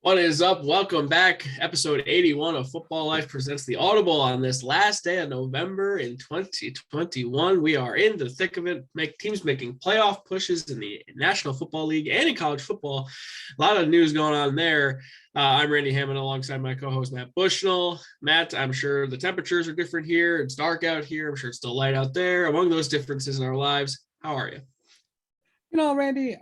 What is up? Welcome back. Episode 81 of Football Life presents the Audible on this last day of November in 2021. We are in the thick of it. Teams making playoff pushes in the National Football League and in college football. A lot of news going on there. I'm Randy Hammond alongside my co-host Matt Bushnell. Matt, I'm sure the temperatures are different here. It's dark out here. I'm sure it's still light out there. Among those differences in our lives, how are you? Randy,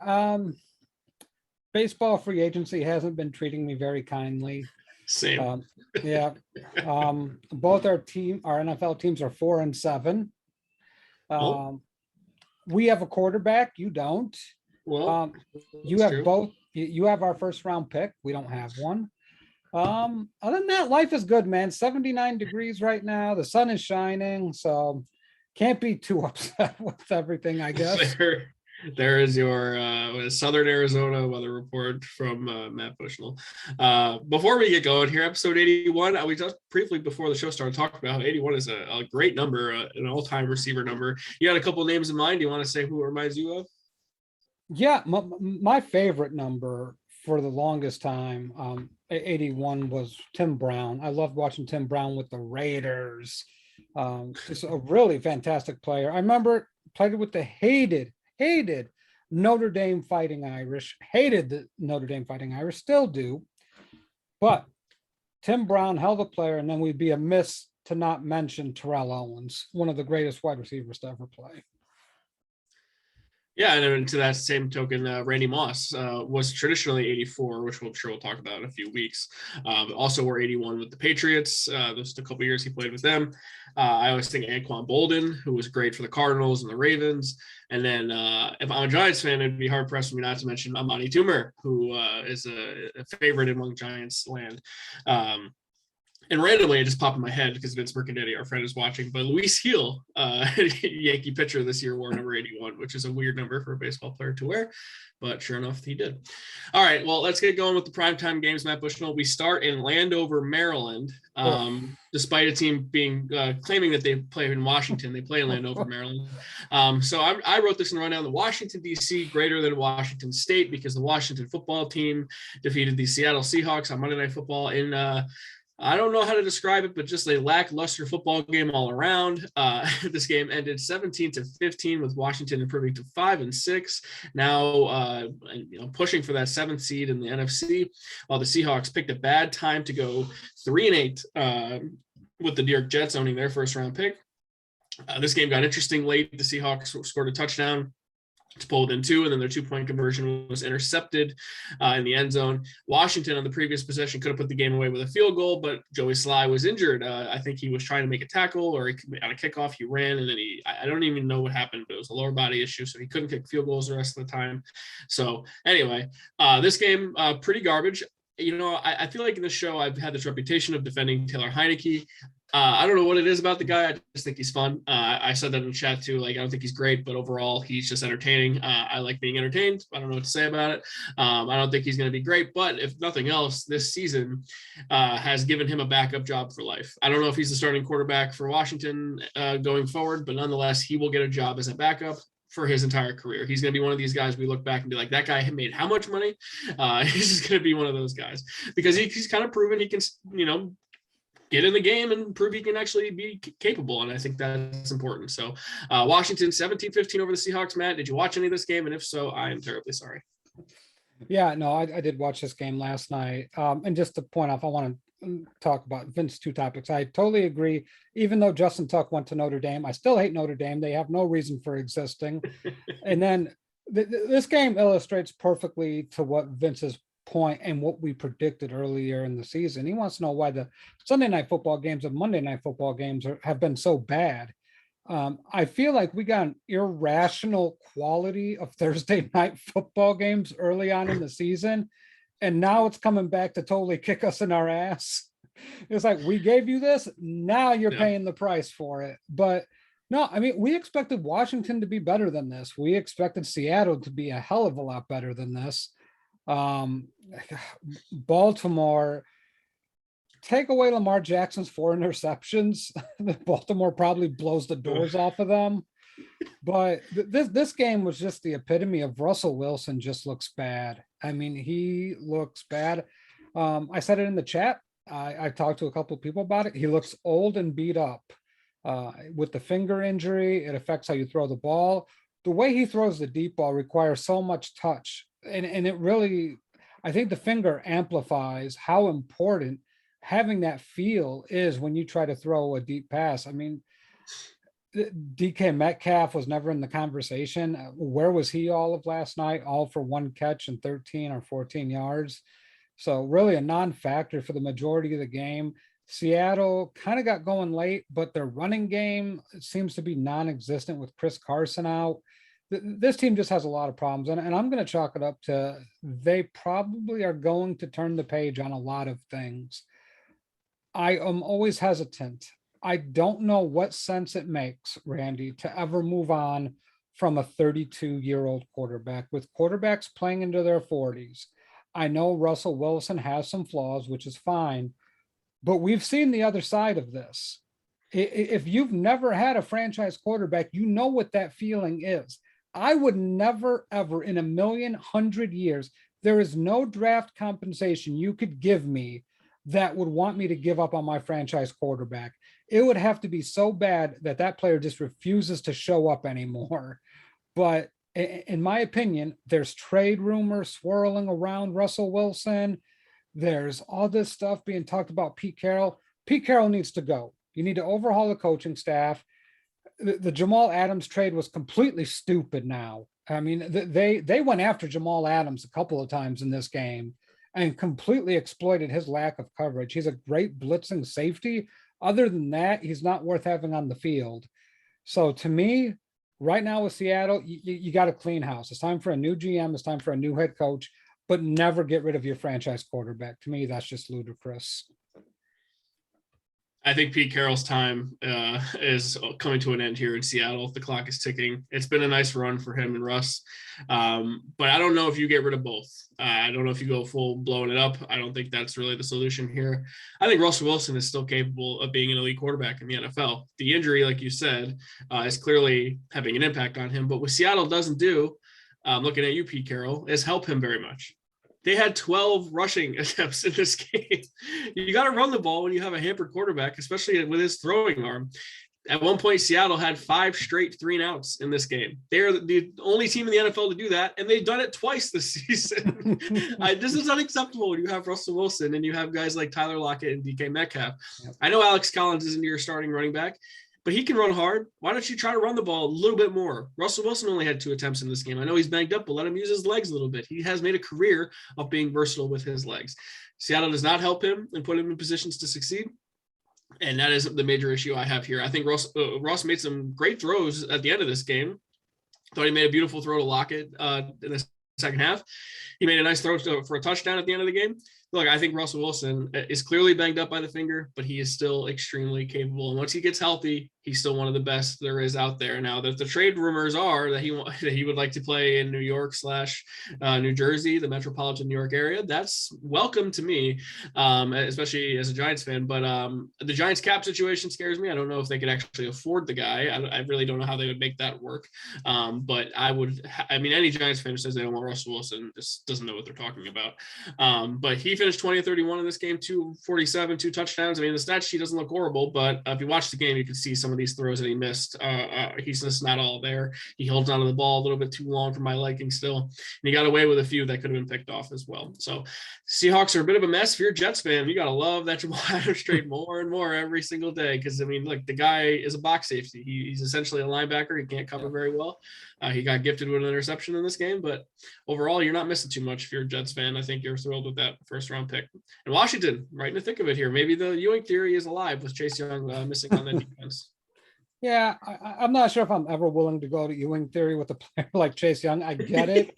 baseball free agency hasn't been treating me very kindly. Same. Yeah. Both our NFL teams are 4-7. We have a quarterback. You don't. Well, you have true. Both. You have our first round pick. We don't have one. Other than that, life is good, man. 79 degrees right now. The sun is shining. So can't be too upset with everything, I guess. There is your Southern Arizona weather report from Matt Bushnell. Before we get going here, episode 81, we just briefly before the show started talking about how 81 is a great number, an all-time receiver number. You got a couple names in mind. Do you want to say who it reminds you of? Yeah, my favorite number for the longest time, 81, was Tim Brown. I loved watching Tim Brown with the Raiders. Just a really fantastic player. I remember played with the hated Notre Dame Fighting Irish, hated the Notre Dame Fighting Irish, still do. But Tim Brown, hell of a player, and then we'd be amiss to not mention Tyrell Owens, one of the greatest wide receivers to ever play. Yeah, and to that same token, Randy Moss was traditionally 84, which I'm sure we'll talk about in a few weeks. Also wore 81 with the Patriots. Those a couple years he played with them. I always think Anquan Bolden, who was great for the Cardinals and the Ravens. And then if I'm a Giants fan, it'd be hard-pressed for me not to mention Amani Toomer, who is a favorite among Giants land. And randomly, it just popped in my head because Vince Mercandetti, our friend, is watching. But Luis Gil, Yankee pitcher this year, wore number 81, which is a weird number for a baseball player to wear. But sure enough, he did. All right, well, let's get going with the primetime games, Matt Bushnell. We start in Landover, Maryland. Despite a team being claiming that they play in Washington, they play in Landover, Maryland. So I wrote this in the rundown. The Washington, D.C. greater than Washington State because the Washington football team defeated the Seattle Seahawks on Monday Night Football in I don't know how to describe it, but just a lackluster football game all around. This game ended 17-15 with Washington improving to 5-6. Now, pushing for that 7th seed in the NFC, while the Seahawks picked a bad time to go 3-8 with the New York Jets owning their first round pick. This game got interesting late. The Seahawks scored a touchdown to pull within 2, and then their 2-point conversion was intercepted in the end zone. Washington on the previous possession could have put the game away with a field goal, but Joey Sly was injured. I think he was trying to make a tackle, or on a kickoff he ran, and then I don't even know what happened, but it was a lower body issue, so he couldn't kick field goals the rest of the time. So anyway, this game, pretty garbage. I feel like in the show I've had this reputation of defending Taylor Heineke. I don't know what it is about the guy. I just think he's fun. I said that in the chat too. I don't think he's great, but overall he's just entertaining. I like being entertained. I don't know what to say about it. I don't think he's going to be great, but if nothing else, this season has given him a backup job for life. I don't know if he's the starting quarterback for Washington going forward, but nonetheless, he will get a job as a backup for his entire career. He's going to be one of these guys we look back and be like, that guy made how much money? He's just going to be one of those guys because he's kind of proven he can, get in the game and prove he can actually be capable. And I think that's important. So Washington 17-15 over the Seahawks. Matt, did you watch any of this game? And if so, I am terribly sorry. Yeah, no, I did watch this game last night. And just to point off, I want to talk about Vince, 2 topics. I totally agree. Even though Justin Tuck went to Notre Dame, I still hate Notre Dame. They have no reason for existing. And then this game illustrates perfectly to what Vince's point and what we predicted earlier in the season. He wants to know why the Sunday night football games and Monday night football games have been so bad. I feel like we got an irrational quality of Thursday night football games early on in the season, and now it's coming back to totally kick us in our ass. It's like, we gave you this, now you're paying the price for it. But no, I mean, we expected Washington to be better than this. We expected Seattle to be a hell of a lot better than this. Baltimore, take away Lamar Jackson's 4 interceptions. Baltimore probably blows the doors off of them. But this game was just the epitome of Russell Wilson just looks bad. I mean, he looks bad. I said it in the chat. I talked to a couple of people about it. He looks old and beat up. With the finger injury, it affects how you throw the ball. The way he throws the deep ball requires so much touch. And it really, I think the finger amplifies how important having that feel is when you try to throw a deep pass. I mean, DK Metcalf was never in the conversation. Where was he all of last night? All for one catch and 13 or 14 yards. So really a non-factor for the majority of the game. Seattle kind of got going late, but their running game seems to be non-existent with Chris Carson out. This team just has a lot of problems, and I'm going to chalk it up to they probably are going to turn the page on a lot of things. I am always hesitant. I don't know what sense it makes, Randy, to ever move on from a 32-year-old quarterback. With quarterbacks playing into their 40s, I know Russell Wilson has some flaws, which is fine, but we've seen the other side of this. If you've never had a franchise quarterback, you know what that feeling is. I would never, ever in 1,100 years, there is no draft compensation you could give me that would want me to give up on my franchise quarterback. It would have to be so bad that that player just refuses to show up anymore. But in my opinion, there's trade rumors swirling around Russell Wilson. There's all this stuff being talked about Pete Carroll. Pete Carroll needs to go. You need to overhaul the coaching staff. The Jamal Adams trade was completely stupid now. I mean, they went after Jamal Adams a couple of times in this game and completely exploited his lack of coverage. He's a great blitzing safety. Other than that, he's not worth having on the field. So to me, right now with Seattle, you got to clean house. It's time for a new GM. It's time for a new head coach, but never get rid of your franchise quarterback. To me, that's just ludicrous. I think Pete Carroll's time is coming to an end here in Seattle. The clock is ticking. It's been a nice run for him and Russ. But I don't know if you get rid of both. I don't know if you go full blowing it up. I don't think that's really the solution here. I think Russell Wilson is still capable of being an elite quarterback in the NFL. The injury, like you said, is clearly having an impact on him. But what Seattle doesn't do, looking at you, Pete Carroll, is help him very much. They had 12 rushing attempts in this game. You got to run the ball when you have a hampered quarterback, especially with his throwing arm. At one point, Seattle had 5 straight 3-and-outs in this game. They're the only team in the NFL to do that, and they've done it twice this season. This is unacceptable when you have Russell Wilson and you have guys like Tyler Lockett and DK Metcalf. Yep. I know Alex Collins isn't your starting running back, but he can run hard. Why don't you try to run the ball a little bit more? Russell Wilson only had 2 attempts in this game. I know he's banged up, but let him use his legs a little bit. He has made a career of being versatile with his legs. Seattle does not help him and put him in positions to succeed. And that is the major issue I have here. I think Ross made some great throws at the end of this game. Thought he made a beautiful throw to Lockett in the second half. He made a nice throw for a touchdown at the end of the game. Look, I think Russell Wilson is clearly banged up by the finger, but he is still extremely capable. And once he gets healthy, he's still one of the best there is out there. Now, the trade rumors are that he would like to play in New York / New Jersey, the metropolitan New York area. That's welcome to me, especially as a Giants fan. But the Giants cap situation scares me. I don't know if they could actually afford the guy. I really don't know how they would make that work. But any Giants fan who says they don't want Russell Wilson just doesn't know what they're talking about. But he finished 20 of 31 in this game, 247, 2 touchdowns. I mean, the stat sheet doesn't look horrible, but if you watch the game, you can see some of these throws that he missed. He's just not all there. He holds onto the ball a little bit too long for my liking still. And he got away with a few that could have been picked off as well. So Seahawks are a bit of a mess. If you're a Jets fan, you got to love that Jamal Adams trade more and more every single day. Because, I mean, look, the guy is a box safety. He's essentially a linebacker. He can't cover very well. He got gifted with an interception in this game. But overall, you're not missing too much if you're a Jets fan. I think you're thrilled with that first-round pick. And Washington, right in the thick of it here. Maybe the Ewing theory is alive with Chase Young missing on that defense. Yeah, I'm not sure if I'm ever willing to go to Ewing theory with a player like Chase Young. I get it.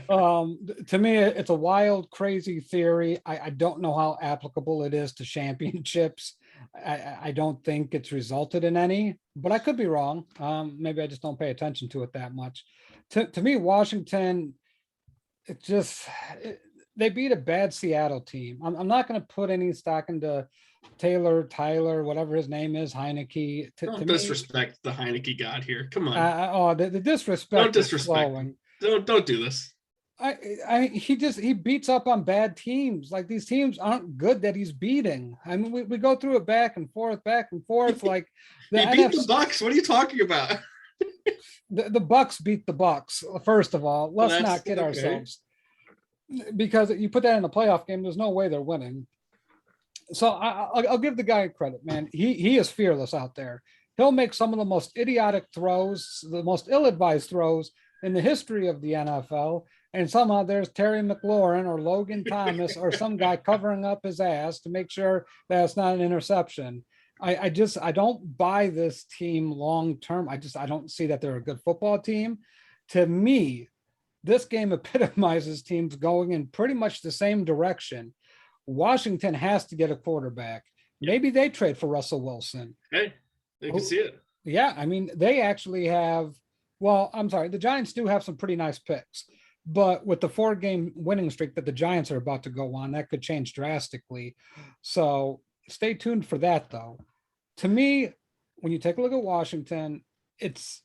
To me, it's a wild, crazy theory. I don't know how applicable it is to championships. I don't think it's resulted in any, but I could be wrong. Maybe I just don't pay attention to it that much. To me, Washington, they beat a bad Seattle team. I'm not going to put any stock into Tyler, whatever his name is, Heineke. Don't disrespect the Heineke god here. Come on. The disrespect. Don't disrespect. Don't do this. He beats up on bad teams. Like these teams aren't good that he's beating. I mean, we go through it back and forth. Like the He beat the Bucks. What are you talking about? the Bucks beat the Bucks. First of all, let's not kid ourselves, because you put that in a playoff game, there's no way they're winning. So I'll give the guy credit, man. He is fearless out there. He'll make some of the most idiotic throws, the most ill-advised throws in the history of the NFL. And somehow there's Terry McLaurin or Logan Thomas or some guy covering up his ass to make sure that it's not an interception. I don't buy this team long term. I don't see that they're a good football team. To me, this game epitomizes teams going in pretty much the same direction. Washington has to get a quarterback. Maybe they trade for Russell Wilson. Hey, they can see it. Yeah, I mean, they actually have, well, I'm sorry, the Giants do have some pretty nice picks. But with the 4-game winning streak that the Giants are about to go on, that could change drastically. So stay tuned for that, though. To me, when you take a look at Washington, it's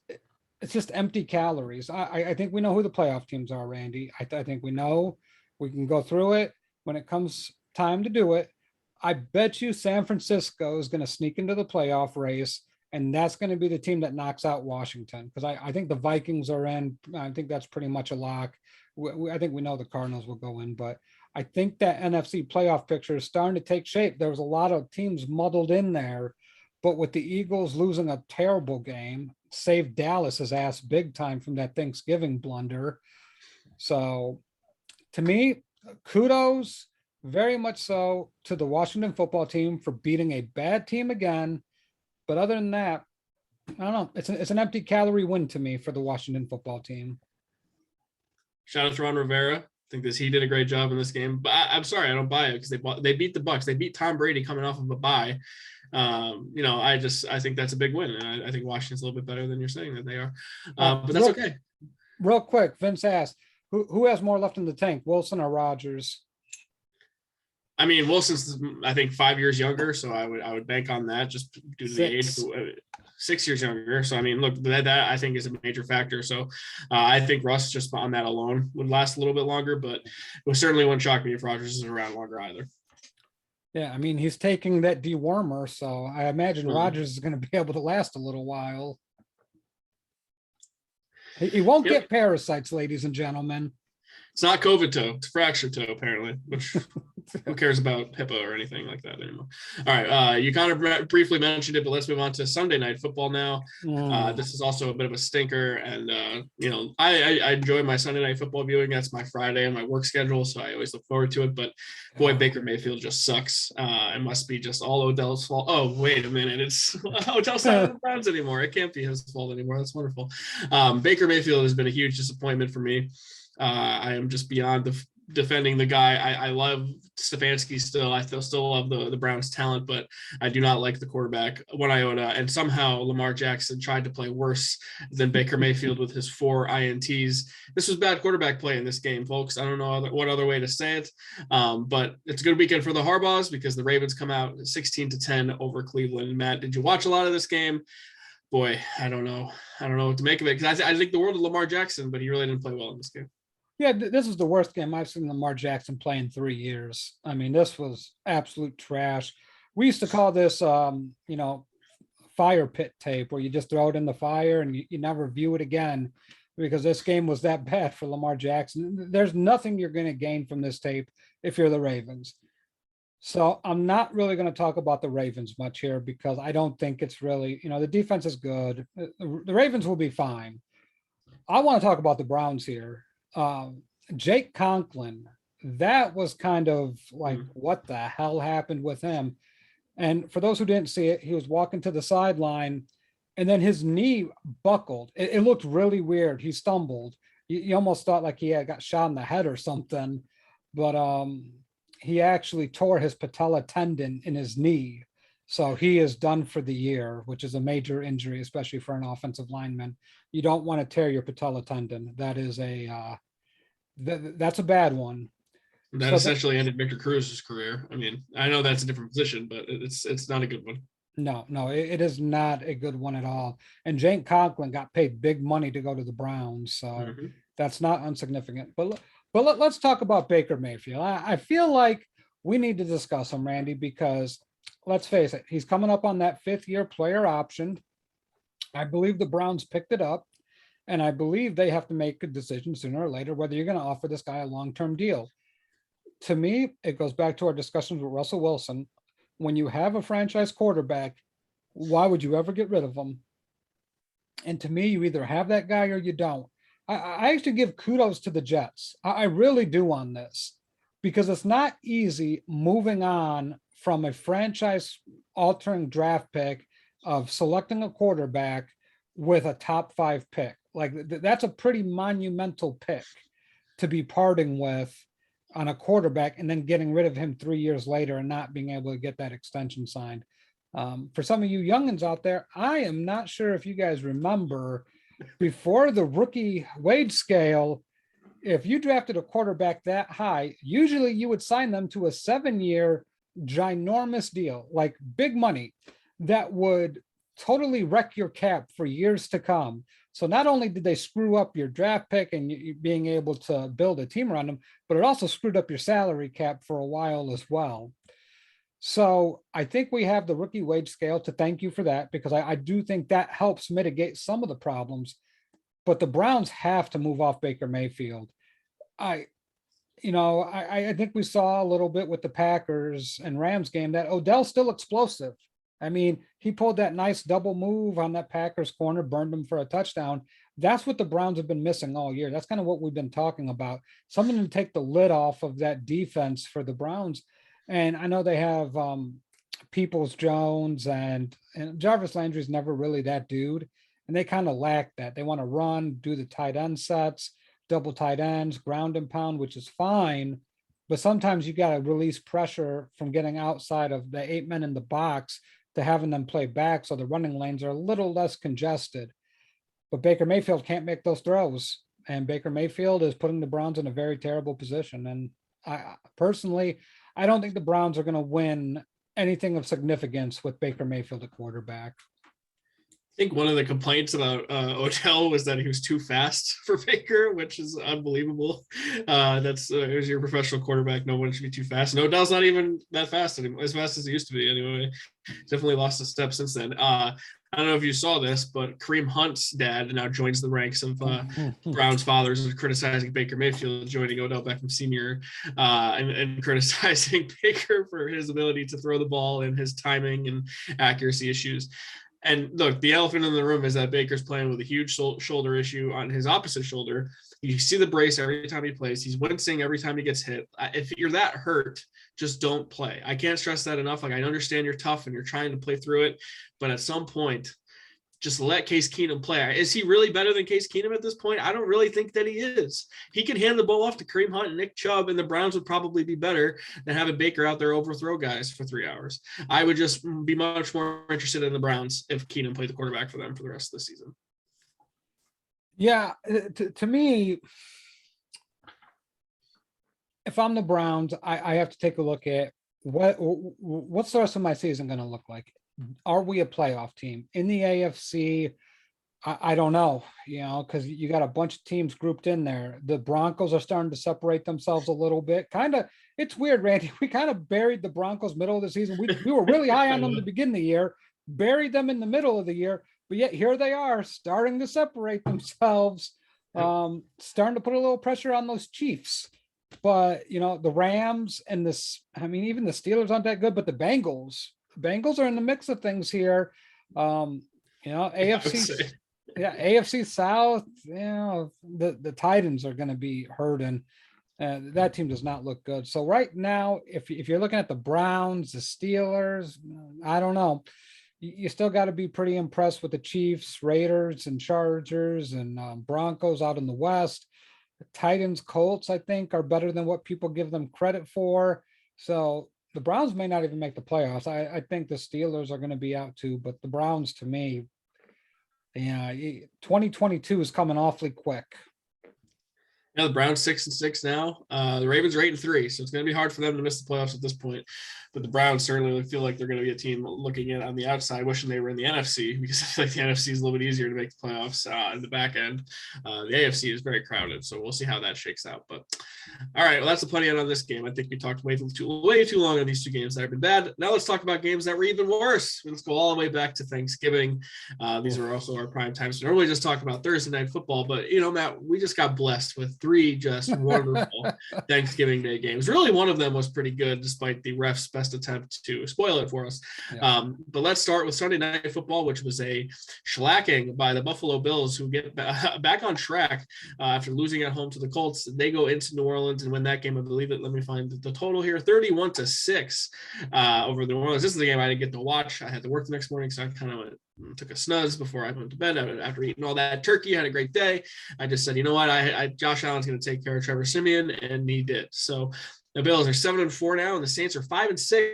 just empty calories. I think we know who the playoff teams are, Randy. I think we know. We can go through it when it comes time to do it. I bet you San Francisco is going to sneak into the playoff race, and that's going to be the team that knocks out Washington, because I think the Vikings are in. I think that's pretty much a lock. I think we know the Cardinals will go in, but I think that NFC playoff picture is starting to take shape. There was a lot of teams muddled in there, but with the Eagles losing a terrible game, saved Dallas's ass big time from that Thanksgiving blunder. So to me, kudos very much so to the Washington football team for beating a bad team again. But other than that, I don't know. It's an empty calorie win to me for the Washington football team. Shout out to Ron Rivera. I think he did a great job in this game. But I'm sorry, I don't buy it, because they beat the Bucks. They beat Tom Brady coming off of a bye. I think that's a big win. And I think Washington's a little bit better than you're saying that they are. But that's okay. Real quick, Vince asked, who has more left in the tank, Wilson or Rodgers? I mean, Wilson's, I think, 5 years younger, so I would bank on that just due to the age. 6 years younger. So, I mean, look, that I think is a major factor. So I think Russ, just on that alone, would last a little bit longer, but it certainly wouldn't shock me if Rodgers is around longer either. Yeah, I mean, he's taking that dewormer, so I imagine Rodgers is going to be able to last a little while. He won't get parasites, ladies and gentlemen. It's not COVID toe. It's fractured toe, apparently, which who cares about HIPAA or anything like that anymore. All right. You kind of briefly mentioned it, but let's move on to Sunday night football now. This is also a bit of a stinker. And, I enjoy my Sunday night football viewing. That's my Friday and my work schedule, so I always look forward to it. But, boy, Baker Mayfield just sucks. It must be just all Odell's fault. Oh, wait a minute. It's Odell's not the Browns anymore. It can't be his fault anymore. That's wonderful. Baker Mayfield has been a huge disappointment for me. I am just beyond defending the guy. I love Stefanski still. I still love the Browns' talent, but I do not like the quarterback, one iota. And somehow Lamar Jackson tried to play worse than Baker Mayfield with his 4 INTs. This was bad quarterback play in this game, folks. I don't know what other way to say it, but it's a good weekend for the Harbaughs because the Ravens come out 16-10 over Cleveland. Matt, did you watch a lot of this game? Boy, I don't know what to make of it, because I think the world of Lamar Jackson, but he really didn't play well in this game. Yeah, this is the worst game I've seen Lamar Jackson play in 3 years. I mean, this was absolute trash. We used to call this, fire pit tape, where you just throw it in the fire and you never view it again, because this game was that bad for Lamar Jackson. There's nothing you're going to gain from this tape if you're the Ravens. So I'm not really going to talk about the Ravens much here, because I don't think it's really, the defense is good. The Ravens will be fine. I want to talk about the Browns here. Jake Conklin, that was kind of like, what the hell happened with him? And for those who didn't see it, he was walking to the sideline and then his knee buckled. It looked really weird. He stumbled. You almost thought like he had got shot in the head or something, but he actually tore his patella tendon in his knee. So he is done for the year, which is a major injury, especially for an offensive lineman. You don't want to tear your patella tendon. That is that's a bad one. That essentially ended Victor Cruz's career. I mean, I know that's a different position, but it's not a good one. No, it is not a good one at all. And Jake Conklin got paid big money to go to the Browns, so that's not insignificant. But But let's talk about Baker Mayfield. I feel like we need to discuss him, Randy, because let's face it, he's coming up on that 5th-year player option. I believe the Browns picked it up, and I believe they have to make a decision sooner or later whether you're going to offer this guy a long-term deal. To me, it goes back to our discussions with Russell Wilson. When you have a franchise quarterback, why would you ever get rid of him? And to me, you either have that guy or you don't. I actually give kudos to the Jets. I really do on this, because it's not easy moving on from a franchise altering draft pick of selecting a quarterback with a top 5 pick. Like that's a pretty monumental pick to be parting with on a quarterback and then getting rid of him 3 years later and not being able to get that extension signed. For some of you youngins out there, I am not sure if you guys remember, before the rookie wage scale, if you drafted a quarterback that high, usually you would sign them to a 7-year ginormous deal, like big money that would totally wreck your cap for years to come. So not only did they screw up your draft pick and you being able to build a team around them, but it also screwed up your salary cap for a while as well. So I think we have the rookie wage scale to thank you for that, because I do think that helps mitigate some of the problems. But the Browns have to move off Baker Mayfield. I think we saw a little bit with the Packers and Rams game that Odell's still explosive. I mean, he pulled that nice double move on that Packers corner, burned him for a touchdown. That's what the Browns have been missing all year. That's kind of what we've been talking about. Something to take the lid off of that defense for the Browns. And I know they have Peoples-Jones and Jarvis Landry's never really that dude. And they kind of lack that. They want to run, do the tight end sets, double tight ends, ground and pound, which is fine. But sometimes you got to release pressure from getting outside of the 8 men in the box to having them play back, so the running lanes are a little less congested. But Baker Mayfield can't make those throws, and Baker Mayfield is putting the Browns in a very terrible position. And I personally, I don't think the Browns are going to win anything of significance with Baker Mayfield at quarterback. I think one of the complaints about Odell was that he was too fast for Baker, which is unbelievable. That's it was your professional quarterback. No one should be too fast. And Odell's not even that fast anymore, as fast as he used to be anyway. Definitely lost a step since then. I don't know if you saw this, but Kareem Hunt's dad now joins the ranks of Browns fathers criticizing Baker Mayfield, joining Odell Beckham Sr. And criticizing Baker for his ability to throw the ball and his timing and accuracy issues. And look, the elephant in the room is that Baker's playing with a huge shoulder issue on his opposite shoulder. You see the brace every time he plays. He's wincing every time he gets hit. If you're that hurt, just don't play. I can't stress that enough. Like, I understand you're tough and you're trying to play through it, but at some point, just let Case Keenum play. Is he really better than Case Keenum at this point? I don't really think that he is. He can hand the ball off to Kareem Hunt and Nick Chubb, and the Browns would probably be better than having Baker out there overthrow guys for 3 hours. I would just be much more interested in the Browns if Keenum played the quarterback for them for the rest of the season. Yeah, to me, if I'm the Browns, I have to take a look at what's the rest of my season going to look like. Are we a playoff team in the AFC? I don't know, because you got a bunch of teams grouped in there. The Broncos are starting to separate themselves a little bit. It's weird, Randy. We kind of buried the Broncos middle of the season. We were really high on them to begin the year, buried them in the middle of the year, but yet here they are starting to separate themselves, starting to put a little pressure on those Chiefs. But, the Rams and even the Steelers aren't that good, but the Bengals are in the mix of things here. AFC, AFC South, the Titans are going to be hurting. That team does not look good. So right now, if you're looking at the Browns, the Steelers, I don't know. You still got to be pretty impressed with the Chiefs, Raiders, and Chargers, and Broncos out in the West. The Titans, Colts, I think, are better than what people give them credit for. So the Browns may not even make the playoffs. I think the Steelers are going to be out too, but the Browns, to me, 2022 is coming awfully quick. Yeah, the Browns 6-6 now. The Ravens are 8-3, so it's going to be hard for them to miss the playoffs at this point. But the Browns certainly feel like they're going to be a team looking at on the outside, wishing they were in the NFC, because I feel like the NFC is a little bit easier to make the playoffs in the back end. The AFC is very crowded, so we'll see how that shakes out. But all right, well, that's the plenty on this game. I think we talked way too long on these two games that have been bad. Now let's talk about games that were even worse. Let's go all the way back to Thanksgiving. These are also our prime times. So normally just talk about Thursday night football, but Matt, we just got blessed with 3 just wonderful Thanksgiving Day games. Really, one of them was pretty good, despite the ref's best attempt to spoil it for us. Yeah. But let's start with Sunday night football, which was a shellacking by the Buffalo Bills, who get back on track after losing at home to the Colts. They go into New Orleans and win that game. I believe it. Let me find the total here: 31-6 over the New Orleans. This is the game I didn't get to watch. I had to work the next morning, so I kind of took a snuzz before I went to bed after eating all that turkey. I had a great day. I just said, you know what, Josh Allen's going to take care of Trevor Siemian, and he did. So the Bills are 7-4 now, and the Saints are 5-6.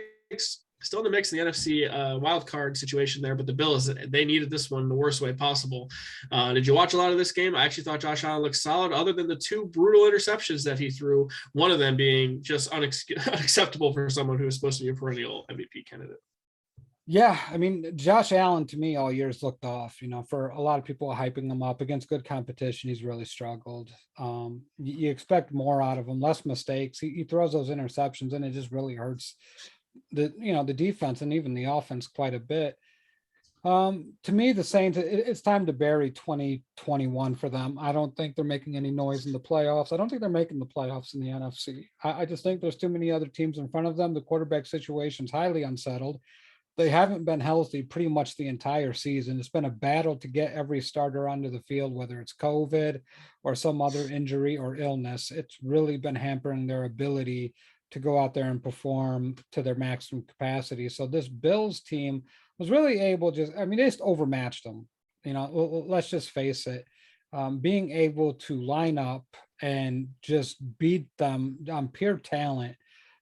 Still in the mix in the NFC wild card situation there, but the Bills, they needed this one the worst way possible. Did you watch a lot of this game? I actually thought Josh Allen looked solid, other than the 2 brutal interceptions that he threw, one of them being just unacceptable for someone who is supposed to be a perennial MVP candidate. Yeah, I mean, Josh Allen to me all year's looked off. For a lot of people hyping him up against good competition, he's really struggled. You expect more out of him, less mistakes. He throws those interceptions, and it just really hurts the defense and even the offense quite a bit. To me, the Saints, it's time to bury 2021 for them. I don't think they're making any noise in the playoffs. I don't think they're making the playoffs in the NFC. I just think there's too many other teams in front of them. The quarterback situation's highly unsettled. They haven't been healthy pretty much the entire season. It's been a battle to get every starter onto the field, whether it's COVID or some other injury or illness. It's really been hampering their ability to go out there and perform to their maximum capacity. So this Bills team was really able they just overmatched them. Let's just face it. Being able to line up and just beat them on pure talent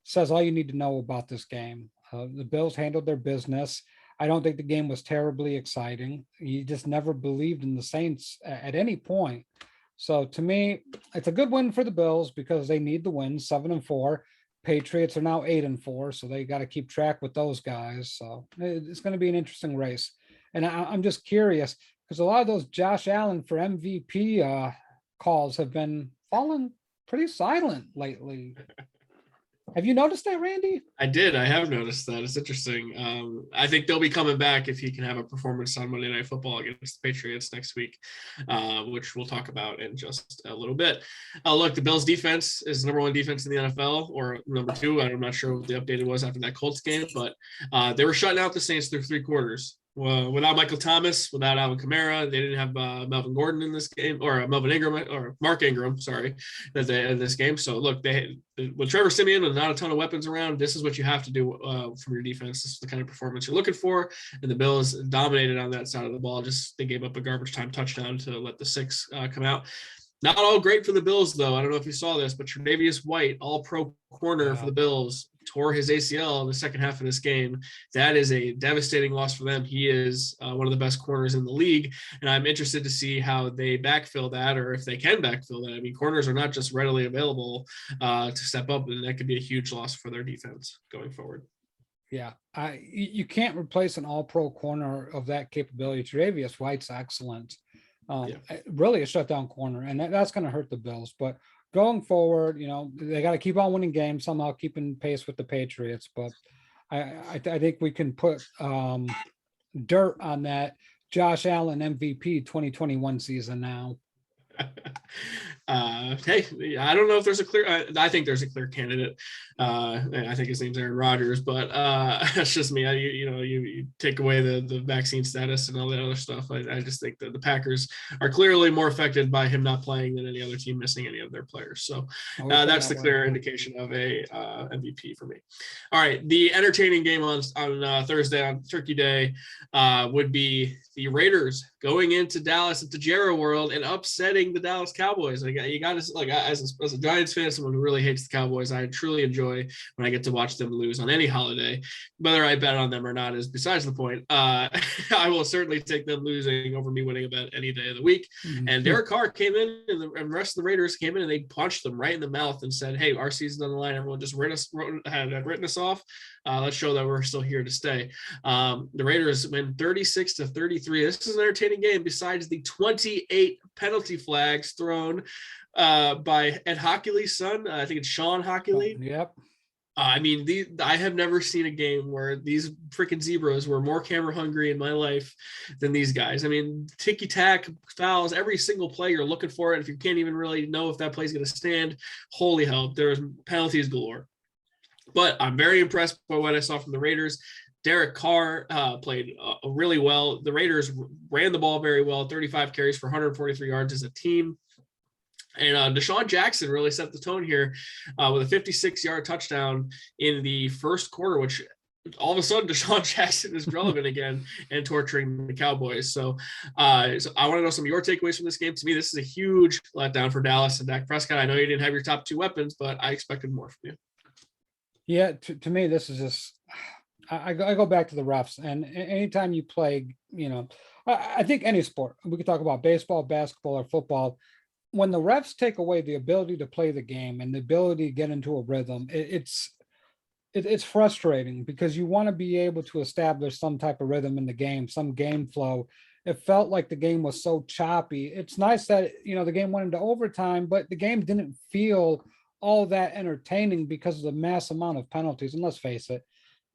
says all you need to know about this game. The Bills handled their business. I don't think the game was terribly exciting. You just never believed in the Saints at any point. So to me, it's a good win for the Bills because they need the win. 7-4. Patriots are now 8-4, so they got to keep track with those guys. So it's going to be an interesting race. And I'm just curious because a lot of those Josh Allen for MVP calls have been falling pretty silent lately. Have you noticed that, Randy? I did. I have noticed that. It's interesting. I think they'll be coming back if he can have a performance on Monday Night Football against the Patriots next week, which we'll talk about in just a little bit. Look, the Bills defense is the number 1 defense in the NFL, or number 2. I'm not sure what the updated was after that Colts game, but they were shutting out the Saints through 3 quarters. Without Michael Thomas, without Alvin Kamara, they didn't have Melvin Gordon in this game, or Melvin Ingram, or Mark Ingram, sorry, in this game. So look, with Trevor Siemian and not a ton of weapons around, this is what you have to do from your defense. This is the kind of performance you're looking for. And the Bills dominated on that side of the ball. They gave up a garbage time touchdown to let the 6 come out. Not all great for the Bills, though. I don't know if you saw this, but Tre'Davious White, all-pro corner for the Bills, tore his ACL in the second half of this game. That is a devastating loss for them. He is one of the best corners in the league, and I'm interested to see how they backfill that, or if they can backfill that. I mean, corners are not just readily available to step up, and that could be a huge loss for their defense going forward. Yeah, you can't replace an all-pro corner of that capability. Tre'Davious White's excellent. Really a shutdown corner, and that's going to hurt the Bills. But going forward, they got to keep on winning games, somehow keeping pace with the Patriots. But I think we can put dirt on that Josh Allen MVP 2021 season now. Hey, I don't know if there's a clear. I think there's a clear candidate. I think his name's Aaron Rodgers, but that's just me. You take away the vaccine status and all that other stuff. I just think that the Packers are clearly more affected by him not playing than any other team missing any of their players. So that's the clear indication of a MVP for me. All right, the entertaining game on Thursday on Turkey Day would be the Raiders going into Dallas at the Jerry World and upsetting hating the Dallas Cowboys. Like, you got to, like, as a Giants fan, someone who really hates the Cowboys, I truly enjoy when I get to watch them lose on any holiday. Whether I bet on them or not is besides the point. I will certainly take them losing over me winning a bet any day of the week. And Derek Carr came in, and the rest of the Raiders came in, and they punched them right in the mouth and said, "Hey, our season's on the line. Everyone just had written us off. Let's show that we're still here to stay." The Raiders win 36-33. This is an entertaining game besides the 28 penalty flags thrown by Ed Hockley's son. I think it's Sean Hockley. Yep. I mean, I have never seen a game where these freaking zebras were more camera hungry in my life than these guys. I mean, ticky-tack fouls, every single play you're looking for it. If you can't even really know if that play's going to stand, holy hell, there's penalties galore. But I'm very impressed by what I saw from the Raiders. Derek Carr played really well. The Raiders ran the ball very well, 35 carries for 143 yards as a team. And Deshaun Jackson really set the tone here with a 56-yard touchdown in the first quarter, which all of a sudden Deshaun Jackson is relevant again and torturing the Cowboys. So I want to know some of your takeaways from this game. To me, this is a huge letdown for Dallas and Dak Prescott. I know you didn't have your top two weapons, but I expected more from you. Yeah, to me, this is just, I go back to the refs, and anytime you play, I think any sport, we could talk about baseball, basketball, or football, when the refs take away the ability to play the game and the ability to get into a rhythm, it's frustrating because you want to be able to establish some type of rhythm in the game, some game flow. It felt like the game was so choppy. It's nice that, the game went into overtime, but the game didn't feel all that entertaining because of the mass amount of penalties. And let's face it,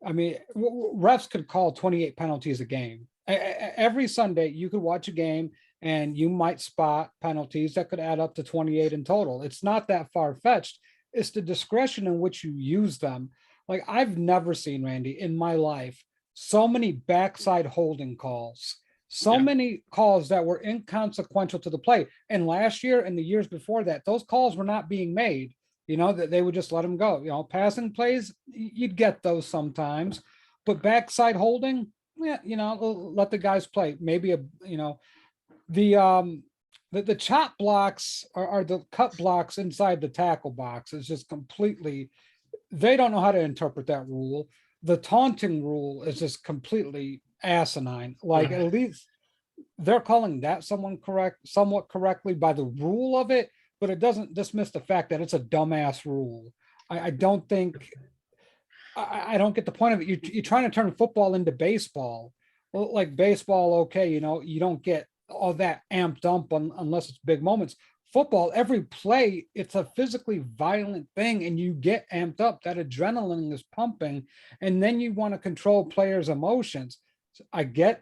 I mean, refs could call 28 penalties a game. Every Sunday you could watch a game and you might spot penalties that could add up to 28 in total. It's not that far-fetched. It's the discretion in which you use them. Like, I've never seen, Randy, in my life, so many backside holding calls, many calls that were inconsequential to the play. And last year and the years before that, those calls were not being made. That they would just let them go. Passing plays, you'd get those sometimes, but backside holding, let the guys play. Maybe the chop blocks are the cut blocks inside the tackle box. It's just completely, they don't know how to interpret that rule. The taunting rule is just completely asinine. Like, at least they're calling that somewhat correctly by the rule of it, but it doesn't dismiss the fact that it's a dumbass rule. I don't think, I don't get the point of it. You're trying to turn football into baseball. Well, like baseball, okay, you don't get all that amped up unless it's big moments. Football, every play, it's a physically violent thing, and you get amped up. That adrenaline is pumping, and then you want to control players' emotions. I get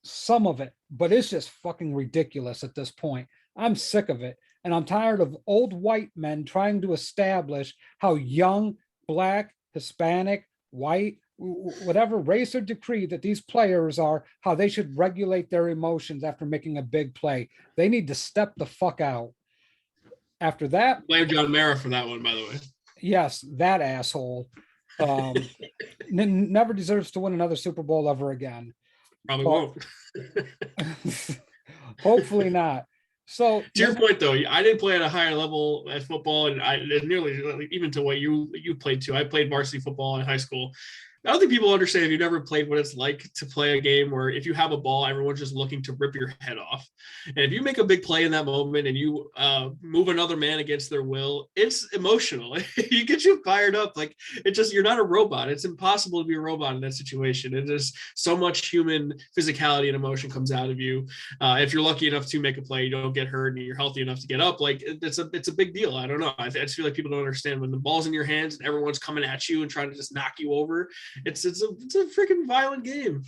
some of it, but it's just fucking ridiculous at this point. I'm sick of it. And I'm tired of old white men trying to establish how young, black, Hispanic, white, whatever race or decree that these players are, how they should regulate their emotions after making a big play. They need to step the fuck out. After that, Blame John Mara for that one, by the way. Yes, that asshole never deserves to win another Super Bowl ever again. Probably won't. Hopefully not. So to your point, though, I didn't play at a higher level at football, and I nearly even to what you played to. I played varsity football in high school. I don't think people understand if you've never played what it's like to play a game where if you have a ball, everyone's just looking to rip your head off. And if you make a big play in that moment and you move another man against their will, it's emotional. You get you fired up. Like, you're not a robot. It's impossible to be a robot in that situation. And there's so much human physicality and emotion comes out of you. If you're lucky enough to make a play, you don't get hurt and you're healthy enough to get up. Like, it's a big deal. I don't know. I just feel like people don't understand when the ball's in your hands and everyone's coming at you and trying to just knock you over. It's a freaking violent game.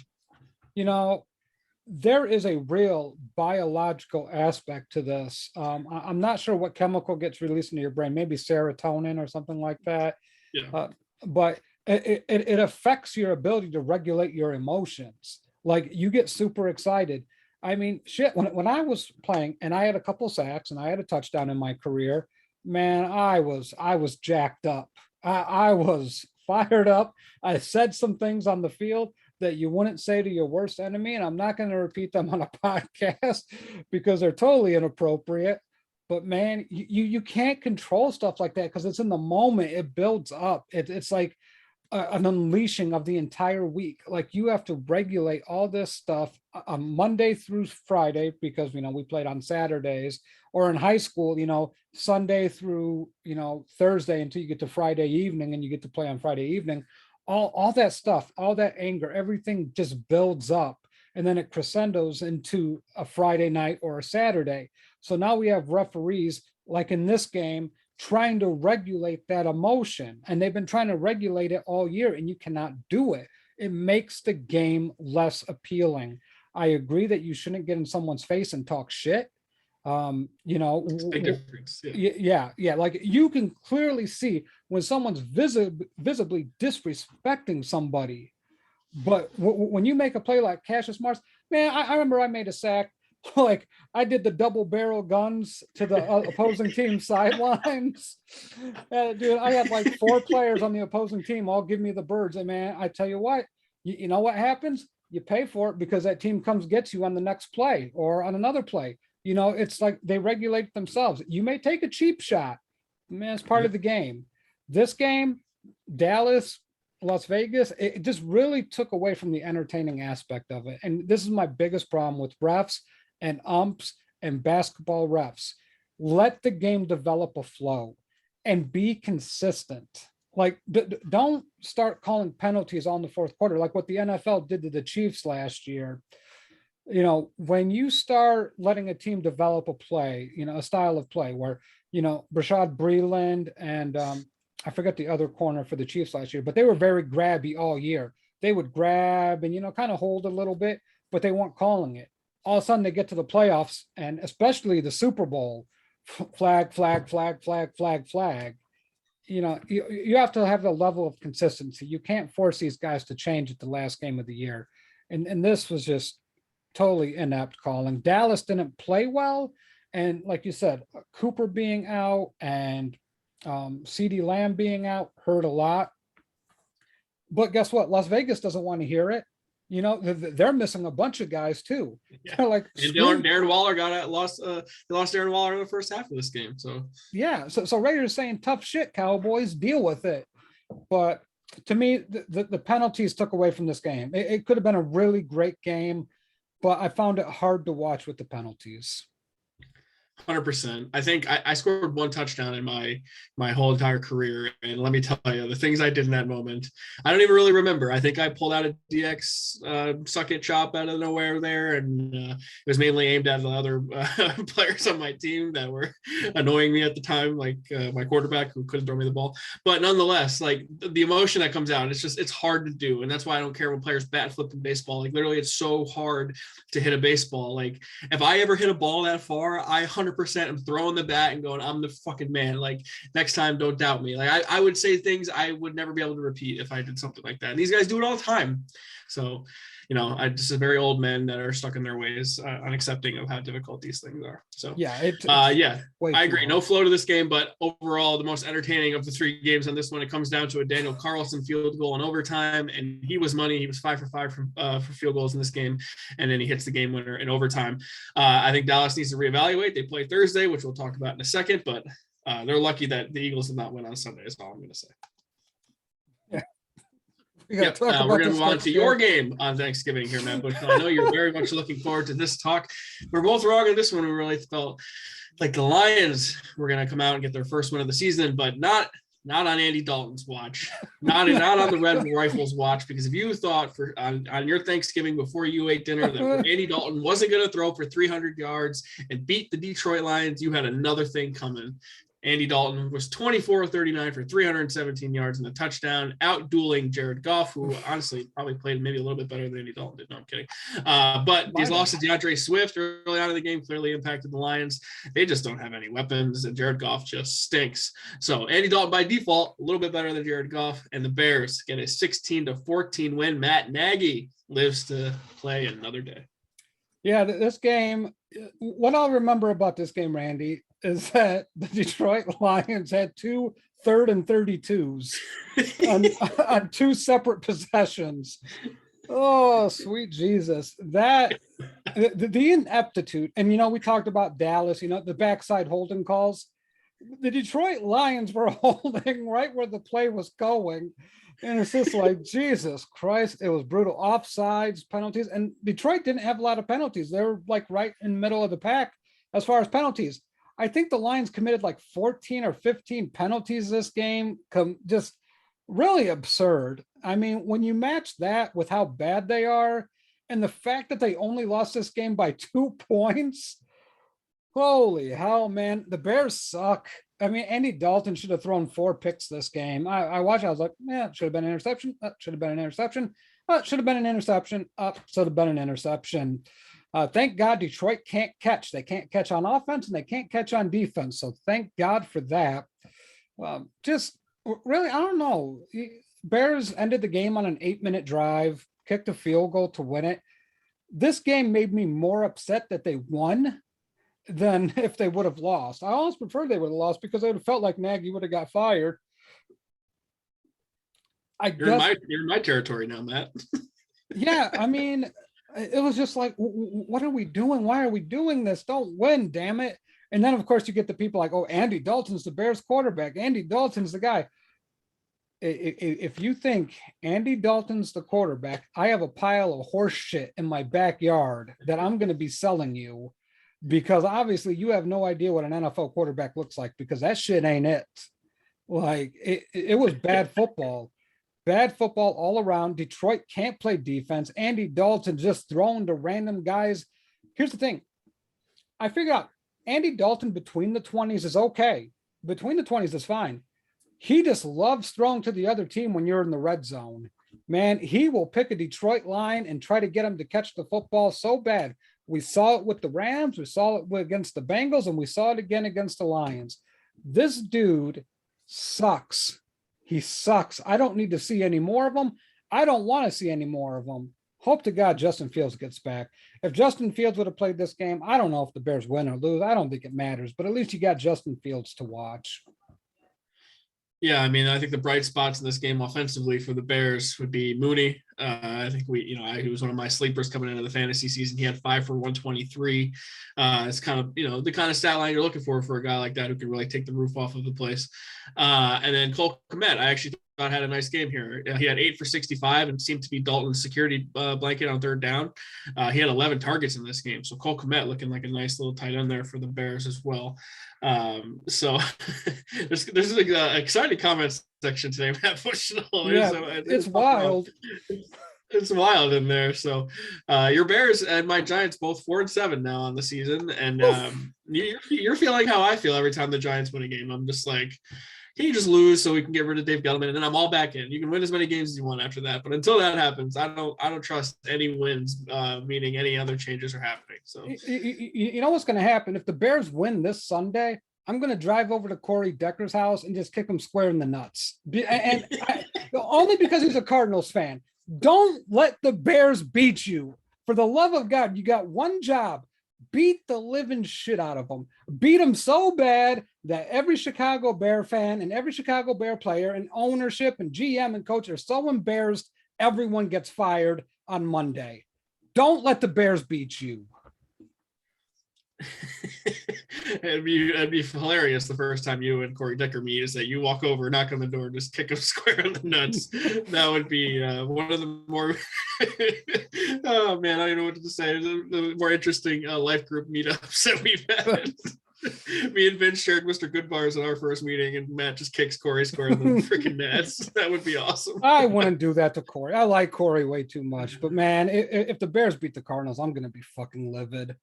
There is a real biological aspect to this. I'm not sure what chemical gets released into your brain, maybe serotonin or something like that. Yeah. But it affects your ability to regulate your emotions. Like, you get super excited. I mean, shit, when I was playing and I had a couple sacks and I had a touchdown in my career, man, I was jacked up. I was fired up. I said some things on the field that you wouldn't say to your worst enemy, and I'm not going to repeat them on a podcast because they're totally inappropriate. But man, you can't control stuff like that because it's in the moment. It builds up. It's like an unleashing of the entire week. Like you have to regulate all this stuff on Monday through Friday because we played on Saturdays, or in high school, Sunday through Thursday until you get to Friday evening and you get to play on Friday evening. All that stuff, all that anger, everything just builds up, and then it crescendos into a Friday night or a Saturday. So now we have referees like in this game trying to regulate that emotion, and they've been trying to regulate it all year, and you cannot do it. It makes the game less appealing. I agree that you shouldn't get in someone's face and talk shit. It's a big difference. Yeah. Yeah. Like you can clearly see when someone's visibly disrespecting somebody. But when you make a play like Cassius Marsh, man, I remember I made a sack. Like I did the double barrel guns to the opposing team sidelines. Dude, I had like 4 players on the opposing team all give me the birds. And man, I tell you what, you know what happens? You pay for it because that team comes gets you on the next play or on another play. It's like they regulate themselves. You may take a cheap shot. Man, it's part of the game. This game, Dallas, Las Vegas, it just really took away from the entertaining aspect of it. And this is my biggest problem with refs and umps and basketball refs. Let the game develop a flow and be consistent. Like, don't start calling penalties on the fourth quarter, like what the NFL did to the Chiefs last year. When you start letting a team develop a play, a style of play where, Brashad Breeland and I forget the other corner for the Chiefs last year, but they were very grabby all year. They would grab and, kind of hold a little bit, but they weren't calling it. All of a sudden they get to the playoffs and especially the Super Bowl, flag. You have to have the level of consistency. You can't force these guys to change at the last game of the year. And this was just totally inept calling. Dallas didn't play well. And like you said, Cooper being out and CeeDee Lamb being out hurt a lot. But guess what? Las Vegas doesn't want to hear it. They're missing a bunch of guys too. Yeah. They're like, and Darren Waller lost Darren Waller in the first half of this game. So yeah, so Raiders saying tough shit, Cowboys, deal with it. But to me, the penalties took away from this game. It could have been a really great game, but I found it hard to watch with the penalties. 100%. I think I scored 1 touchdown in my whole entire career, and let me tell you, the things I did in that moment, I don't even really remember. I think I pulled out a DX suck it chop out of nowhere there, and it was mainly aimed at the other players on my team that were annoying me at the time, like my quarterback who couldn't throw me the ball. But nonetheless, like the emotion that comes out, it's hard to do, and that's why I don't care when players bat flip in baseball. Like literally, it's so hard to hit a baseball. Like if I ever hit a ball that far, I 100% am throwing the bat and going, I'm the fucking man. Like next time, don't doubt me. Like I would say things I would never be able to repeat if I did something like that. And these guys do it all the time. So, I just a very old men that are stuck in their ways, unaccepting of how difficult these things are. So yeah, I agree. No flow to this game, but overall, the most entertaining of the 3 games on this one, it comes down to a Daniel Carlson field goal in overtime, and he was money. He was 5 for 5 for field goals in this game, and then he hits the game winner in overtime. I think Dallas needs to reevaluate. They play Thursday, which we'll talk about in a second, but they're lucky that the Eagles did not win on Sunday. Is all I'm going to say. We're going to move on to your game on Thanksgiving here, Matt Bush. I know you're very much looking forward to this talk. We're both wrong on this one. We really felt like the Lions were going to come out and get their first win of the season, but not on Andy Dalton's watch, not on the Red Rifles watch, because if you thought on your Thanksgiving before you ate dinner that Andy Dalton wasn't going to throw for 300 yards and beat the Detroit Lions, you had another thing coming. Andy Dalton was 24-39 for 317 yards and a touchdown, out-dueling Jared Goff, who honestly probably played maybe a little bit better than Andy Dalton did. No, I'm kidding. But these losses to DeAndre Swift early on in the game clearly impacted the Lions. They just don't have any weapons, and Jared Goff just stinks. So Andy Dalton by default, a little bit better than Jared Goff, and the Bears get a 16-14 win. Matt Nagy lives to play another day. Yeah, this game, what I'll remember about this game, Randy, is that the Detroit Lions had 2 3rd and 32s on 2 separate possessions. Oh, sweet Jesus. That the ineptitude. And we talked about Dallas, the backside holding calls. The Detroit Lions were holding right where the play was going. And it's just like, Jesus Christ, it was brutal. Offsides, penalties. And Detroit didn't have a lot of penalties. They were like right in the middle of the pack as far as penalties. I think the Lions committed like 14 or 15 penalties this game. Just really absurd. I mean, when you match that with how bad they are and the fact that they only lost this game by 2 points, holy hell, man, the Bears suck. I mean, Andy Dalton should have thrown 4 picks this game. I watched, I was like, yeah, should have been an interception. Should have been an interception. Should have been an interception. Should have been an interception. Thank God Detroit can't catch. They can't catch on offense and they can't catch on defense. So thank God for that. Just really, I don't know. Bears ended the game on an 8-minute drive, kicked a field goal to win it. This game made me more upset that they won than if they would have lost. I almost prefer they would have lost because it would have felt like Nagy would have got fired. You're in my territory now, Matt. Yeah, I mean, it was just like, what are we doing? Why are we doing this? Don't win, damn it. And then, of course, you get the people like, oh, Andy Dalton's the Bears quarterback. Andy Dalton's the guy. If you think Andy Dalton's the quarterback, I have a pile of horse shit in my backyard that I'm going to be selling you, because obviously you have no idea what an NFL quarterback looks like, because that shit ain't it. Like, it was bad football. Bad football all around. Detroit can't play defense. Andy Dalton just throwing to random guys. Here's the thing. I figured out Andy Dalton between the 20s is okay. Between the 20s is fine. He just loves throwing to the other team when you're in the red zone. Man, he will pick a Detroit line and try to get him to catch the football so bad. We saw it with the Rams. We saw it against the Bengals, and we saw it again against the Lions. This dude sucks. He sucks. I don't need to see any more of him. I don't want to see any more of him. Hope to God Justin Fields gets back. If Justin Fields would have played this game, I don't know if the Bears win or lose. I don't think it matters, but at least you got Justin Fields to watch. Yeah, I mean, I think the bright spots in this game offensively for the Bears would be Mooney. I think he was one of my sleepers coming into the fantasy season. He had 5 for 123. It's kind of, the kind of stat line you're looking for a guy like that who can really take the roof off of the place. And then Cole Kmet, I actually thought had a nice game here. He had 8 for 65 and seemed to be Dalton's security blanket on third down. He had 11 targets in this game. So Cole Kmet looking like a nice little tight end there for the Bears as well. So there's an exciting comments section today, Matt Bush. Yeah, it's wild. It's wild in there. So your Bears and my Giants both 4-7 now on the season, and you're feeling how I feel every time the Giants win a game. I'm just like, can you just lose so we can get rid of Dave Gettleman, and then I'm all back in. You can win as many games as you want after that, but until that happens, I don't trust any wins, meaning any other changes are happening. So you know what's going to happen if the Bears win this Sunday? I'm going to drive over to Corey Decker's house and just kick him square in the nuts, and only because he's a Cardinals fan. Don't let the Bears beat you. For the love of God, you got one job. Beat the living shit out of them. Beat them so bad that every Chicago Bear fan and every Chicago Bear player and ownership and GM and coach are so embarrassed, everyone gets fired on Monday. Don't let the Bears beat you. It'd be hilarious the first time you and Corey Decker meet is that you walk over, knock on the door, just kick him square in the nuts. That would be one of the more oh man, I don't know what to say. The more interesting life group meetups that we've had. Me and Vince shared Mr. Goodbars in our first meeting, and Matt just kicks Corey square in the freaking nuts. That would be awesome. I wouldn't do that to Corey. I like Corey way too much, but man, if the Bears beat the Cardinals, I'm gonna be fucking livid.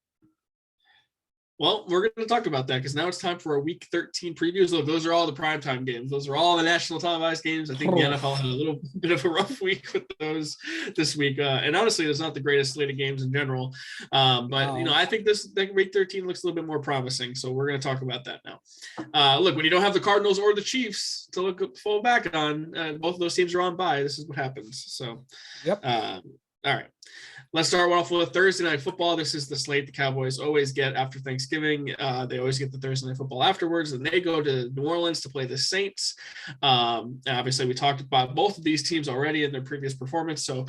Well, we're going to talk about that because now it's time for our Week 13 previews. Look, those are all the primetime games. Those are all the national televised games. I think the NFL had a little bit of a rough week with those this week. And honestly, it's not the greatest slate of games in general. But, I think Week 13 looks a little bit more promising. So we're going to talk about that now. Look, when you don't have the Cardinals or the Chiefs to fall back on, both of those teams are on bye. This is what happens. So, yep. All right. Let's start off with Thursday Night Football. This is the slate the Cowboys always get after Thanksgiving. They always get the Thursday Night Football afterwards, and they go to New Orleans to play the Saints. Obviously, we talked about both of these teams already in their previous performance, so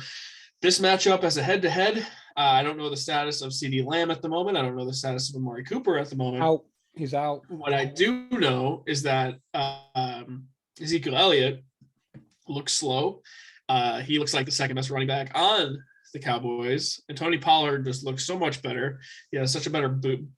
This matchup as a head-to-head, I don't know the status of CeeDee Lamb at the moment. I don't know the status of Amari Cooper at the moment. He's out. What I do know is that Ezekiel Elliott looks slow. He looks like the second best running back on the Cowboys, and Tony Pollard just looks so much better. He has such a better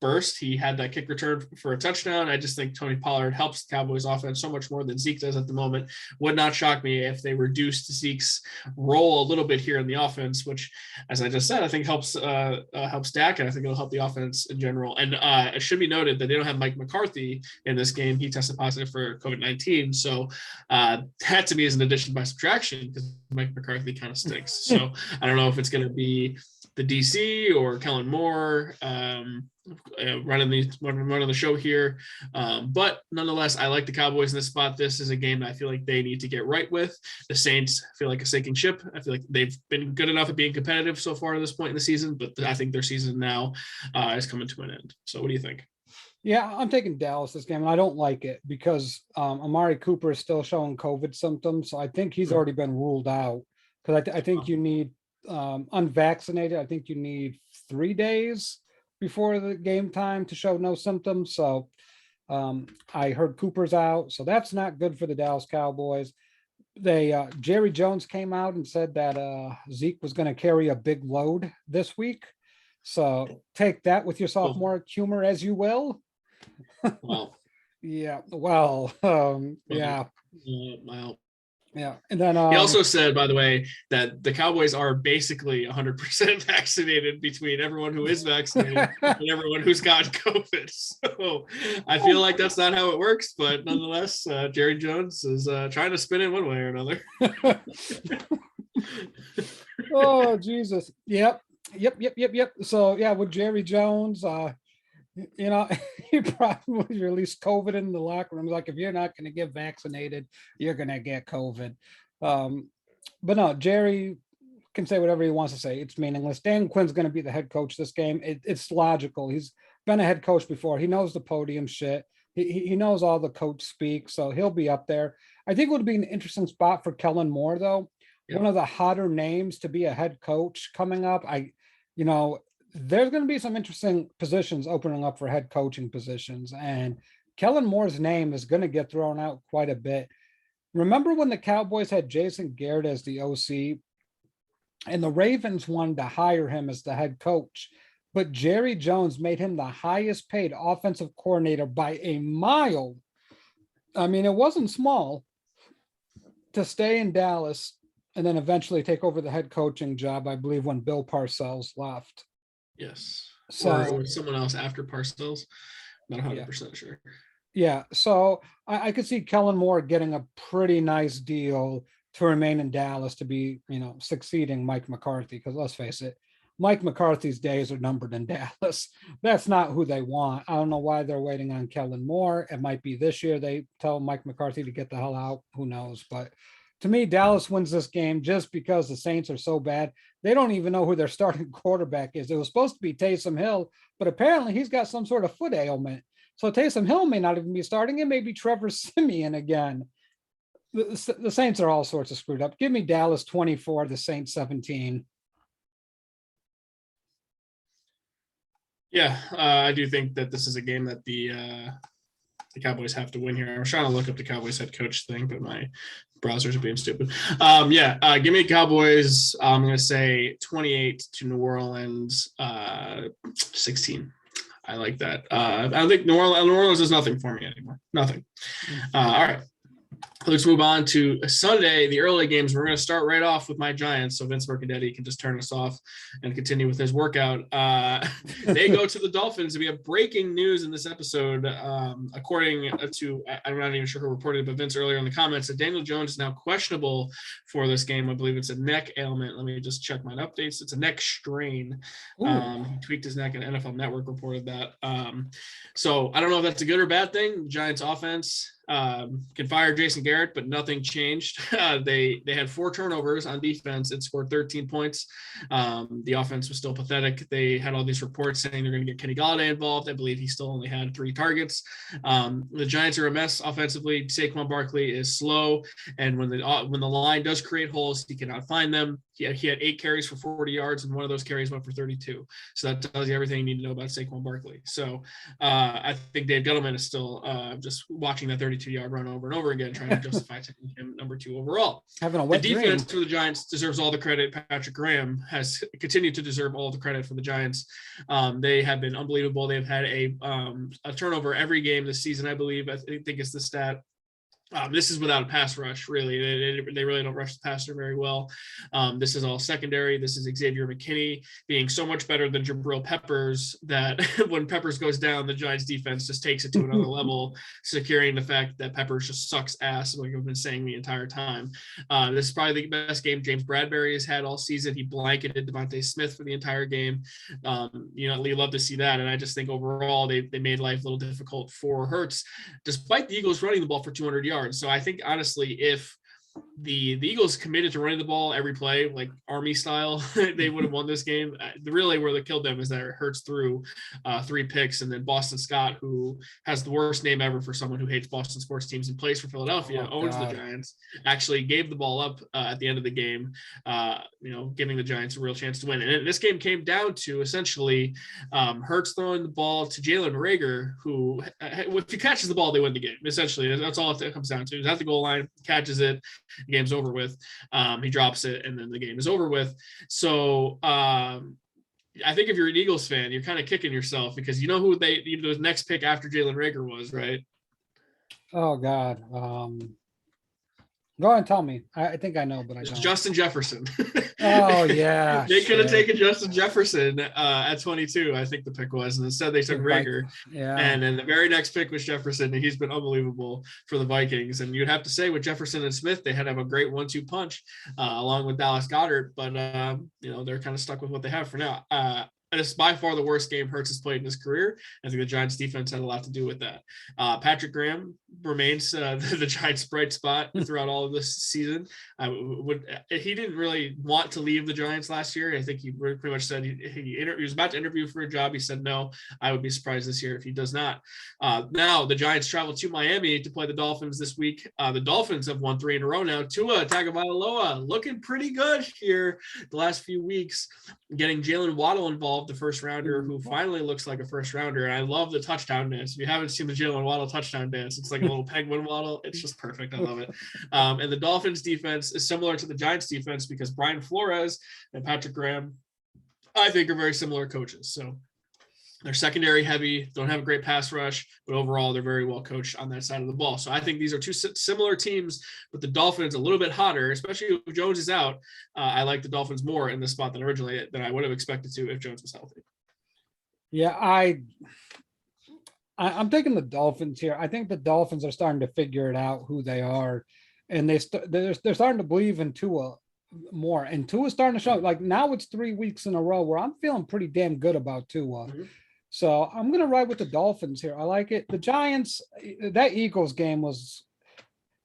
burst. He had that kick return for a touchdown. I just think Tony Pollard helps the Cowboys offense so much more than Zeke does at the moment. Would not shock me if they reduced Zeke's role a little bit here in the offense, which, as I just said, I think helps Dak, and I think it'll help the offense in general. And it should be noted that they don't have Mike McCarthy in this game. He tested positive for COVID-19, so that to me is an addition by subtraction because Mike McCarthy kind of stinks. So I don't know if it's going to be the DC or Kellen Moore running the show here. But nonetheless, I like the Cowboys in this spot. This is a game that I feel like they need to get right with. The Saints feel like a sinking ship. I feel like they've been good enough at being competitive so far at this point in the season, but I think their season now is coming to an end. So what do you think? Yeah, I'm taking Dallas this game, and I don't like it because Amari Cooper is still showing COVID symptoms. So I think he's already been ruled out because I think you need unvaccinated. I think you need 3 days before the game time to show no symptoms. So I heard Cooper's out, so that's not good for the Dallas Cowboys. Jerry Jones came out and said that Zeke was going to carry a big load this week. So take that with your sophomore humor as you will. Well, yeah. Well, yeah. Well, yeah. And then he also said, by the way, that the Cowboys are basically 100% vaccinated between everyone who is vaccinated and everyone who's gotten COVID. So I feel like that's not how it works, but nonetheless, Jerry Jones is trying to spin it one way or another. Oh, Jesus. Yep. So yeah, with Jerry Jones, he probably released COVID in the locker room. Like, if you're not going to get vaccinated, you're going to get COVID. But no, Jerry can say whatever he wants to say. It's meaningless. Dan Quinn's going to be the head coach this game. It's logical. He's been a head coach before. He knows the podium shit. He knows all the coach speak, so he'll be up there. I think it would be an interesting spot for Kellen Moore, though. Yeah. One of the hotter names to be a head coach coming up. There's going to be some interesting positions opening up for head coaching positions, and Kellen Moore's name is going to get thrown out quite a bit. Remember when the Cowboys had Jason Garrett as the OC and the Ravens wanted to hire him as the head coach, but Jerry Jones made him the highest paid offensive coordinator by a mile. I mean, it wasn't small to stay in Dallas and then eventually take over the head coaching job, I believe, when Bill Parcells left. Yes. So, or someone else after Parcells. Not 100% sure. Yeah. So I could see Kellen Moore getting a pretty nice deal to remain in Dallas to be, succeeding Mike McCarthy. Because let's face it, Mike McCarthy's days are numbered in Dallas. That's not who they want. I don't know why they're waiting on Kellen Moore. It might be this year they tell Mike McCarthy to get the hell out. Who knows? But to me, Dallas wins this game just because the Saints are so bad. They don't even know who their starting quarterback is. It was supposed to be Taysom Hill, but apparently he's got some sort of foot ailment. So Taysom Hill may not even be starting. It may be Trevor Siemian again. The Saints are all sorts of screwed up. Give me Dallas 24, the Saints 17. Yeah, I do think that this is a game that the Cowboys have to win here. I was trying to look up the Cowboys head coach thing, but my browsers are being stupid. Give me Cowboys. I'm going to say 28 to New Orleans, 16. I like that. I don't think New Orleans is nothing for me anymore. Nothing. All right. Let's move on to Sunday, the early games. We're going to start right off with my Giants, so Vince Mercadetti can just turn us off and continue with his workout. They go to the Dolphins. We have breaking news in this episode, according to, I'm not even sure who reported it, but Vince earlier in the comments, that Daniel Jones is now questionable for this game. I believe it's a neck ailment. Let me just check my updates. It's a neck strain. He tweaked his neck, and NFL Network reported that. So I don't know if that's a good or bad thing. The Giants offense can fire Jason Garrett, but nothing changed. They had 4 turnovers on defense and scored 13 points. The offense was still pathetic. They had all these reports saying they're going to get Kenny Golladay involved. I believe he still only had 3 targets. The Giants are a mess offensively. Saquon Barkley is slow, and when the line does create holes, he cannot find them. He had 8 carries for 40 yards, and one of those carries went for 32. So that tells you everything you need to know about Saquon Barkley. So I think Dave Gettleman is still just watching that 32-yard run over and over again, trying to justify taking him number 2 overall. Having a wet the defense dream. for the Giants deserves all the credit. Patrick Graham has continued to deserve all the credit for the Giants. They have been unbelievable. They've had a turnover every game this season, I believe. I think it's the stat. This is without a pass rush, really. They really don't rush the passer very well. This is all secondary. This is Xavier McKinney being so much better than Jabril Peppers that when Peppers goes down, the Giants defense just takes it to another level, securing the fact that Peppers just sucks ass, like I've been saying the entire time. This is probably the best game James Bradbury has had all season. He blanketed Devontae Smith for the entire game. You love to see that. And I just think overall they made life a little difficult for Hurts, despite the Eagles running the ball for 200 yards. So I think honestly, if the Eagles committed to running the ball every play, like Army style, they would have won this game. Really, where they killed them is that it Hurts through 3 picks, and then Boston Scott, who has the worst name ever for someone who hates Boston sports teams and plays for Philadelphia, owns the Giants, actually gave the ball up at the end of the game, giving the Giants a real chance to win. And this game came down to essentially Hurts throwing the ball to Jalen Reagor, who, if he catches the ball, they win the game. Essentially, that's all it comes down to. He's at the goal line, catches it, the game's over with. He drops it, and then the game is over with. So I think if you're an Eagles fan, you're kind of kicking yourself because you know who the next pick after Jalen Reagor was, right? Oh God. Go ahead and tell me. I think I know, but I don't. Justin Jefferson. Oh yeah. They could have taken Justin Jefferson at 22, I think the pick was, and instead they took Reagor. Yeah. And then the very next pick was Jefferson, and he's been unbelievable for the Vikings. And you'd have to say with Jefferson and Smith, they had to have a great 1-2 punch along with Dallas Goedert, but they're kind of stuck with what they have for now. And it's by far the worst game Hurts has played in his career. I think the Giants defense had a lot to do with that. Patrick Graham remains the Giants' bright spot throughout all of this season. He didn't really want to leave the Giants last year. I think he pretty much said he was about to interview for a job. He said no. I would be surprised this year if he does not. Now the Giants travel to Miami to play the Dolphins this week. The Dolphins have won 3 in a row now. Tua Tagovailoa looking pretty good here the last few weeks, getting Jalen Waddle involved, the first rounder, who finally looks like a first rounder. And I love the touchdown dance. If you haven't seen the Jalen Waddle touchdown dance, it's like a little penguin waddle. It's just perfect. I love it. And the Dolphins defense is similar to the Giants defense because Brian Flores and Patrick Graham, I think, are very similar coaches. So they're secondary heavy, don't have a great pass rush, but overall they're very well coached on that side of the ball. So I think these are 2 similar teams, but the Dolphins a little bit hotter, especially if Jones is out. I like the Dolphins more in this spot than I would have expected to if Jones was healthy. Yeah, I'm taking the Dolphins here. I think the Dolphins are starting to figure it out who they are, and they're starting to believe in Tua more. And Tua's starting to show. Like now, it's 3 weeks in a row where I'm feeling pretty damn good about Tua. Mm-hmm. So I'm going to ride with the Dolphins here. I like it. The Giants, that Eagles game was,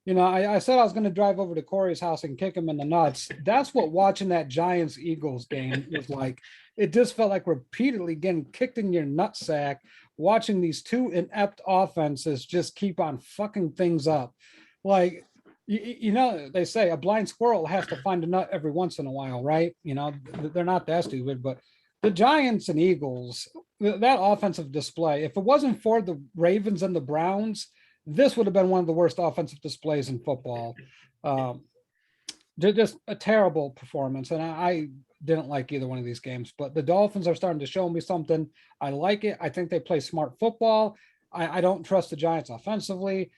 I said I was going to drive over to Corey's house and kick him in the nuts. That's what watching that Giants-Eagles game was like. It just felt like repeatedly getting kicked in your nutsack, watching these 2 inept offenses just keep on fucking things up. Like, they say a blind squirrel has to find a nut every once in a while, right? They're not that stupid, but the Giants and Eagles, that offensive display, if it wasn't for the Ravens and the Browns, this would have been one of the worst offensive displays in football. They're just a terrible performance, and I didn't like either one of these games. But the Dolphins are starting to show me something. I like it. I think they play smart football. I don't trust the Giants offensively.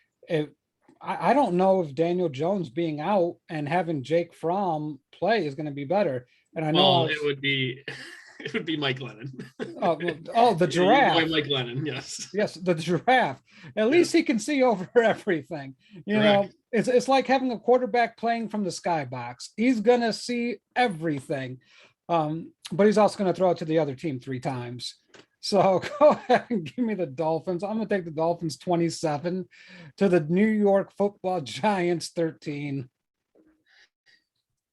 I don't know if Daniel Jones being out and having Jake Fromm play is going to be better. And I know it would be Mike Lennon. The giraffe. Mike Lennon, yes. Yes, the giraffe. At least he can see over everything. It's like having a quarterback playing from the skybox. He's gonna see everything, but he's also gonna throw it to the other team 3 times. So go ahead and give me the Dolphins. I'm going to take the Dolphins 27 to the New York Football Giants 13.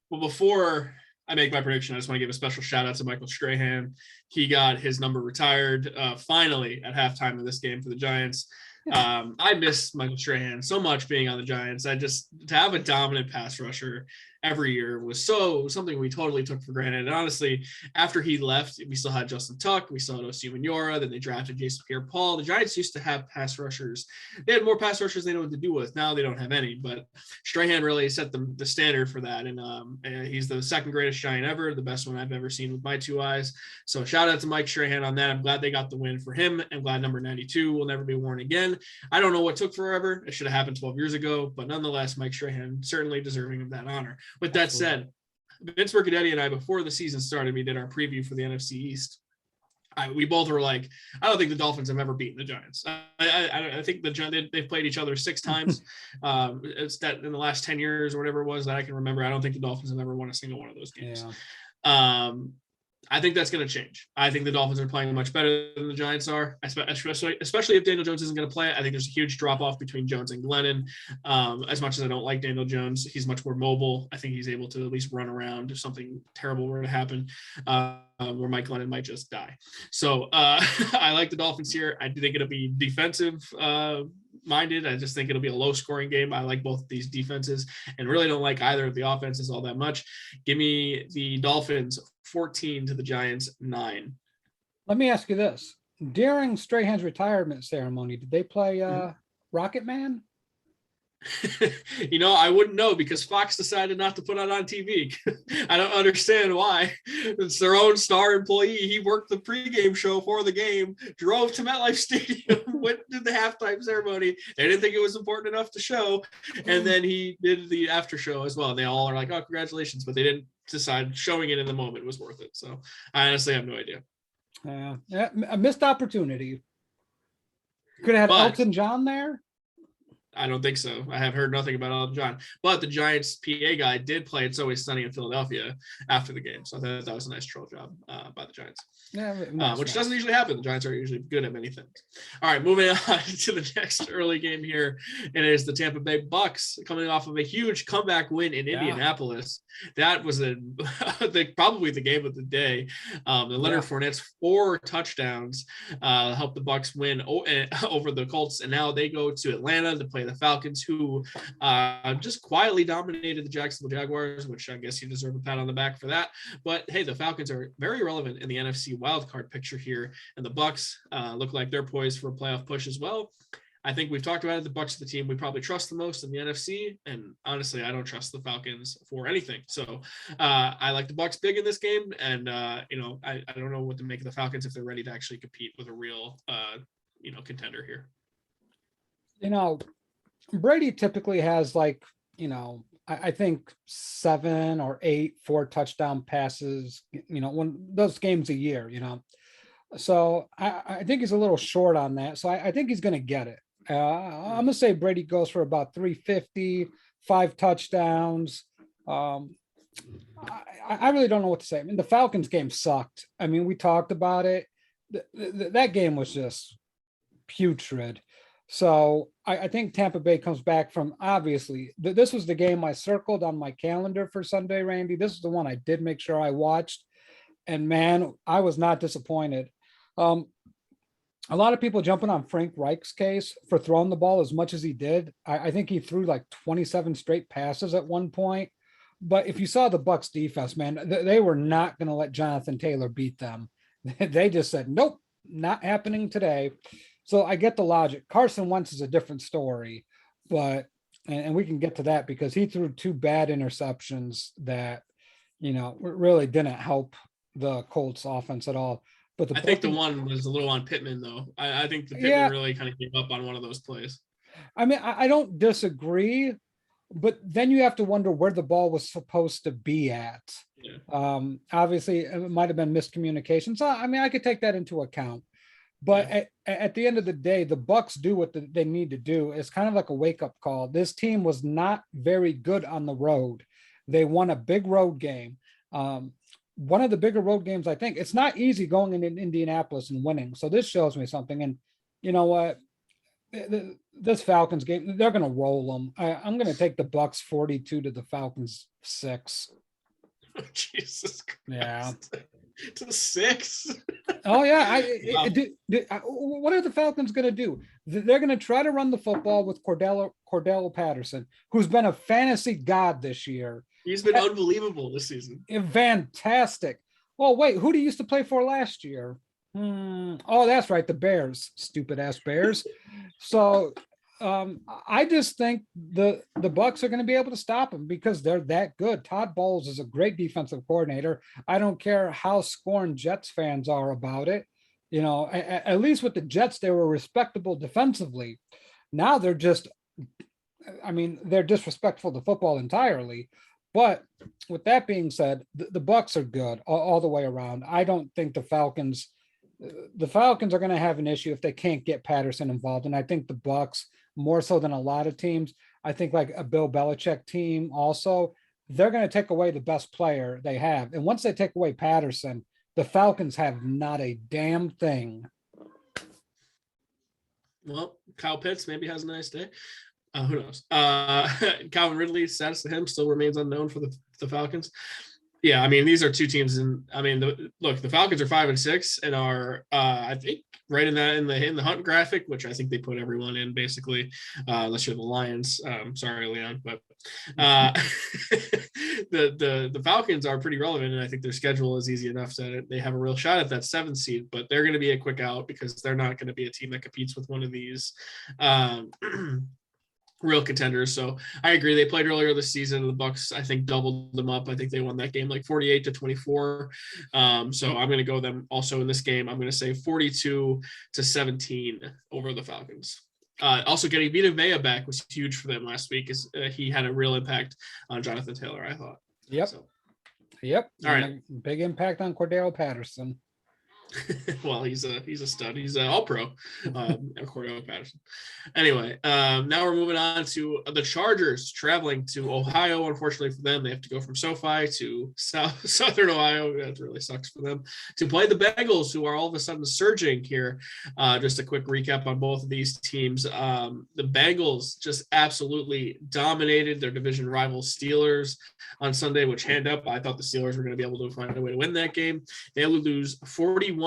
Well, before I make my prediction, I just want to give a special shout out to Michael Strahan. He got his number retired finally at halftime of this game for the Giants. I miss Michael Strahan so much being on the Giants. To have a dominant pass rusher every year was something we totally took for granted. And honestly, after he left, we still had Justin Tuck, we still had Osi Umenyiora, then they drafted Jason Pierre-Paul. The Giants used to have pass rushers. They had more pass rushers they know what to do with. Now they don't have any, but Strahan really set the standard for that. And he's the second greatest Giant ever, the best one I've ever seen with my two eyes. So shout out to Mike Strahan on that. I'm glad they got the win for him. I'm glad number 92 will never be worn again. I don't know what took forever. It should have happened 12 years ago, but nonetheless, Mike Strahan certainly deserving of that honor. With that said, Vince Mercadetti and I, before the season started, we did our preview for the NFC East. We both were like, I don't think the Dolphins have ever beaten the Giants. I think they've played each other 6 times. It's that in the last 10 years or whatever it was that I can remember. I don't think the Dolphins have ever won a single one of those games. Yeah. I think that's going to change. I think the Dolphins are playing much better than the Giants are, especially if Daniel Jones isn't going to play. I think there's a huge drop-off between Jones and Glennon. As much as I don't like Daniel Jones, he's much more mobile. I think he's able to at least run around if something terrible were to happen, where Mike Glennon might just die. So I like the Dolphins here. I think it'll be defensive minded. I just think it'll be a low scoring game. I like both of these defenses and really don't like either of the offenses all that much. Give me the Dolphins 14 to the Giants 9. Let me ask you this. During Strahan's retirement ceremony, did they play Rocket Man? I wouldn't know because Fox decided not to put it on TV. I don't understand why. It's their own star employee. He worked the pregame show for the game, drove to MetLife Stadium, went to the halftime ceremony. They didn't think it was important enough to show. And then he did the after show as well. And they all are like, oh, congratulations. But they didn't decide showing it in the moment was worth it. So I honestly have no idea. Yeah, a missed opportunity. Could have had Elton John there. I don't think so. I have heard nothing about Elton John, but the Giants PA guy did play It's Always Sunny in Philadelphia after the game. So I thought that was a nice troll job by the Giants, which doesn't usually happen. The Giants are usually good at many things. All right, moving on to the next early game here. And it is the Tampa Bay Bucks coming off of a huge comeback win in Indianapolis. That was probably the game of the day. Leonard Fournette's 4 touchdowns helped the Bucks win over the Colts. And now they go to Atlanta to play the Falcons, who just quietly dominated the Jacksonville Jaguars, which I guess you deserve a pat on the back for that. But hey, the Falcons are very relevant in the NFC wildcard picture here, and the Bucks look like they're poised for a playoff push as well. I think we've talked about it. The Bucks are the team we probably trust the most in the NFC, and honestly, I don't trust the Falcons for anything. So I like the Bucks big in this game, and I don't know what to make of the Falcons if they're ready to actually compete with a real contender here. Brady typically has I think 7 or 8 4-touchdown passes, when those games a year, So I think he's a little short on that. So I think he's going to get it. I'm going to say Brady goes for about 350, 5 touchdowns. I really don't know what to say. I mean, the Falcons game sucked. I mean, we talked about it. That game was just putrid. So I think Tampa Bay comes back from, obviously, this was the game I circled on my calendar for Sunday, Randy. This is the one I did make sure I watched. And man, I was not disappointed. A lot of people jumping on Frank Reich's case for throwing the ball as much as he did. I think he threw like 27 straight passes at one point. But if you saw the Bucks defense, man, they were not going to let Jonathan Taylor beat them. They just said, nope, not happening today. So I get the logic. Carson Wentz is a different story, but and we can get to that because he threw 2 bad interceptions that, really didn't help the Colts offense at all. But I think the one was a little on Pittman, though. I think the Pittman really kind of gave up on one of those plays. I mean, I don't disagree, but then you have to wonder where the ball was supposed to be at. Yeah. Obviously, it might have been miscommunication. So, I mean, I could take that into account. But at the end of the day, the Bucks do what they need to do. It's kind of like a wake-up call. This team was not very good on the road. They won a big road game. one of the bigger road games. I think it's not easy going in Indianapolis and winning. So this shows me something. And you know what? This Falcons game, they're going to roll them. I'm going to take the Bucks 42 to the Falcons 6. Oh, Jesus Christ. Yeah. To 6. Oh yeah. What are the Falcons going to do? They're going to try to run the football with Cordell Patterson, who's been a fantasy god this year. He's been unbelievable this season. Fantastic. Well, wait, who did he used to play for last year? Oh, that's right, the Bears. Stupid ass Bears. So I just think the Bucks are going to be able to stop him because they're that good. Todd Bowles is a great defensive coordinator. I don't care how scorned Jets fans are about it. You know, at least with the Jets, they were respectable defensively. Now they're just, I mean, they're disrespectful to football entirely. But with that being said, the Bucks are good all the way around. I don't think the Falcons are going to have an issue if they can't get Patterson involved. And I think the Bucks, more so than a lot of teams, I think like a Bill Belichick team also, they're going to take away the best player they have. And once they take away Patterson, the Falcons have not a damn thing. Well, Kyle Pitts maybe has a nice day. Who knows? Calvin Ridley, status of him still remains unknown for the Falcons. Yeah, I mean, these are two teams, and I mean, the Falcons are 5-6 and are, I think, right in the hunt graphic, which I think they put everyone in basically, unless you're the Lions. Sorry, Leon, but the Falcons are pretty relevant, and I think their schedule is easy enough that they have a real shot at that 7th seed. But they're going to be a quick out because they're not going to be a team that competes with one of these. Real contenders. So I agree. They played earlier this season. The Bucks, I think, doubled them up. I think they won that game like 48-24. So I'm going to go them also in this game. I'm going to say 42-17 over the Falcons. Also getting Vita Vea back was huge for them last week. He had a real impact on Jonathan Taylor, I thought. Yep. Yep. All right. Big impact on Cordell Patterson. Well, he's a stud. He's an all-pro, Cordell Patterson. Anyway, now we're moving on to the Chargers traveling to Ohio. Unfortunately for them, they have to go from SoFi to Southern Ohio. That really sucks for them. To play the Bengals, who are all of a sudden surging here. Just a quick recap on both of these teams. The Bengals just absolutely dominated their division rival Steelers on Sunday, which hand up, I thought the Steelers were going to be able to find a way to win that game. They lose 41-10,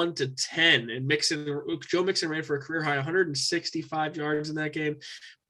and Joe Mixon ran for a career high 165 yards in that game.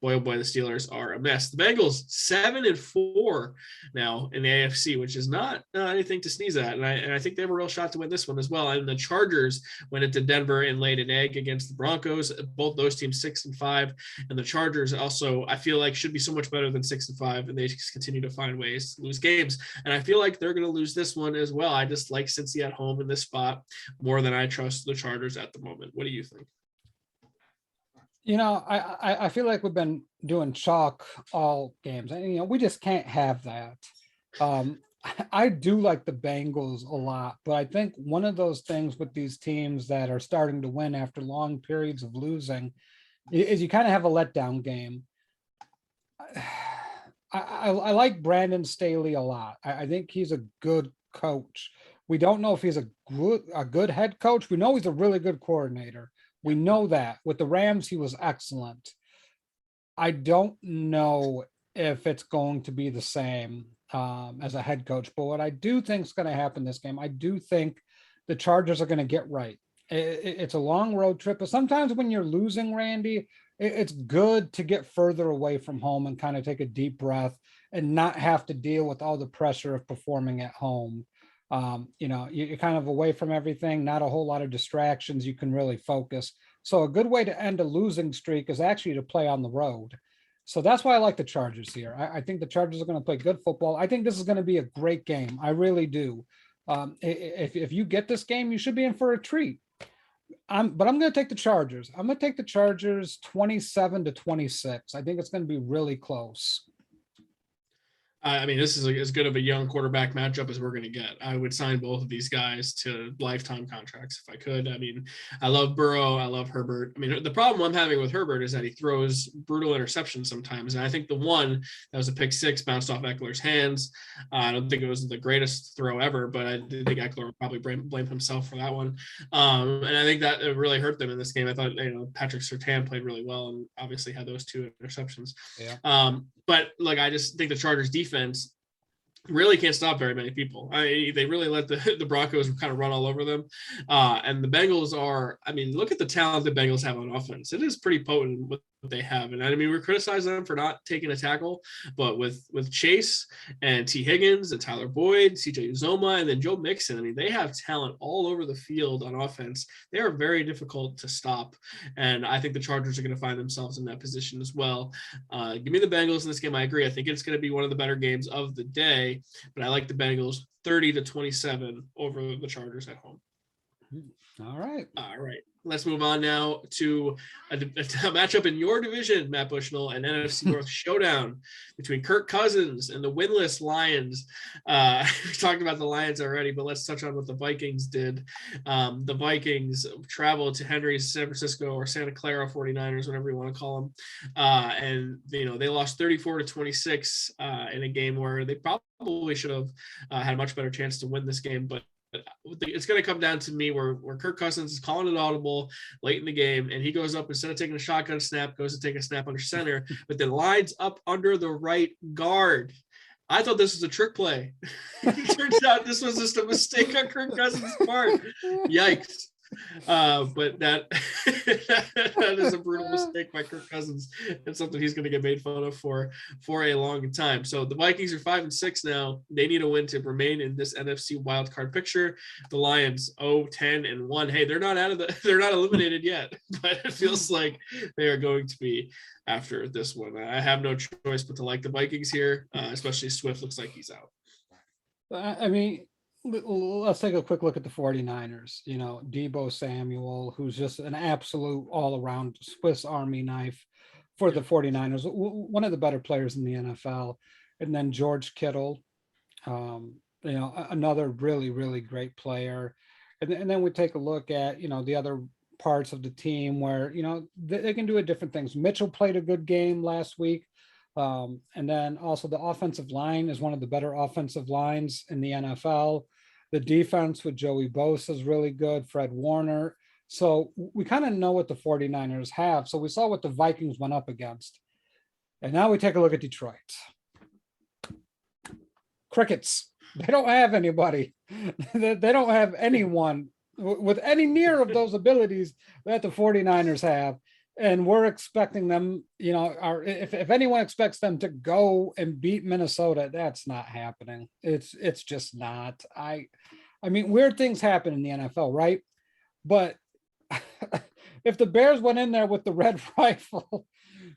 Boy, oh boy, the Steelers are a mess. The Bengals 7-4 now in the AFC, which is not anything to sneeze at. And I think they have a real shot to win this one as well. And the Chargers went into Denver and laid an egg against the Broncos. Both those teams 6-5, and the Chargers also, I feel like, should be so much better than 6-5, and they just continue to find ways to lose games. And I feel like they're going to lose this one as well. I just like Cincy at home in this spot more than I trust the Chargers at the moment. What do you think? You know, I feel like we've been doing chalk all games, and you know, we just can't have that. I do like the Bengals a lot, but I think one of those things with these teams that are starting to win after long periods of losing is you kind of have a letdown game. I like Brandon Staley a lot. I think he's a good coach. We don't know if he's a good head coach. We know he's a really good coordinator. We know that. With the Rams, he was excellent. I don't know if it's going to be the same as a head coach, but what I do think is going to happen this game, I do think the Chargers are going to get right. It's a long road trip, but sometimes when you're losing, Randy, it's good to get further away from home and kind of take a deep breath and not have to deal with all the pressure of performing at home. You know, you're kind of away from everything, not a whole lot of distractions. You can really focus. So a good way to end a losing streak is actually to play on the road. So that's why I like the Chargers here. I think the Chargers are going to play good football. I think this is going to be a great game. I really do. If you get this game, you should be in for a treat. But I'm going to take the Chargers. I'm going to take the Chargers 27-26. I think it's going to be really close. I mean, this is as good of a young quarterback matchup as we're going to get. I would sign both of these guys to lifetime contracts if I could. I mean, I love Burrow. I love Herbert. I mean, the problem I'm having with Herbert is that he throws brutal interceptions sometimes. And I think the one that was a pick six bounced off Eckler's hands. I don't think it was the greatest throw ever, but I think Eckler would probably blame himself for that one. And I think that it really hurt them in this game. I thought, Patrick Surtain played really well and obviously had those two interceptions. Yeah. But like, I just think the Chargers defense really can't stop very many people. They really let the Broncos kind of run all over them. And the Bengals look at the talent the Bengals have on offense. It is pretty potent what they have. And I mean, we're criticizing them for not taking a tackle, but with Chase and T. Higgins and Tyler Boyd, CJ Uzoma, and then Joe Mixon, I mean, they have talent all over the field on offense. They are very difficult to stop. And I think the Chargers are going to find themselves in that position as well. Give me the Bengals in this game. I agree. I think it's going to be one of the better games of the day, but I like the Bengals 30-27 over the Chargers at home. All right. Let's move on now to a matchup in your division, Matt Bushnell, an NFC North showdown between Kirk Cousins and the winless Lions. We talked about the Lions already, but let's touch on what the Vikings did. The Vikings traveled to Henry's San Francisco or Santa Clara 49ers, whatever you want to call them. And, they lost 34-26 in a game where they probably should have had a much better chance to win this game, but it's going to come down to me where Kirk Cousins is calling an audible late in the game, and he goes up instead of taking a shotgun snap, goes to take a snap under center, but then lines up under the right guard. I thought this was a trick play. It turns out this was just a mistake on Kirk Cousins' part. Yikes. But that is a brutal mistake by Kirk Cousins. It's something he's going to get made fun of for a long time. So the Vikings are 5-6 now. They need a win to remain in this NFC wildcard picture. The Lions 10-1. Hey, they're not eliminated yet, but it feels like they are going to be after this one. I have no choice but to like the Vikings here, especially Swift looks like he's out. I mean, let's take a quick look at the 49ers. Deebo Samuel, who's just an absolute all-around Swiss Army knife for the 49ers, one of the better players in the NFL. And then George Kittle, another really, really great player. And then we take a look at, the other parts of the team where, they can do different things. Mitchell played a good game last week. And then also the offensive line is one of the better offensive lines in the NFL. The defense with Joey Bosa is really good, Fred Warner. So we kind of know what the 49ers have. So we saw what the Vikings went up against. And now we take a look at Detroit. Crickets. They don't have anybody. They don't have anyone with any near of those abilities that the 49ers have. And we're expecting them, if anyone expects them to go and beat Minnesota, that's not happening. It's just not. I mean, weird things happen in the NFL, right? But if the Bears went in there with the red rifle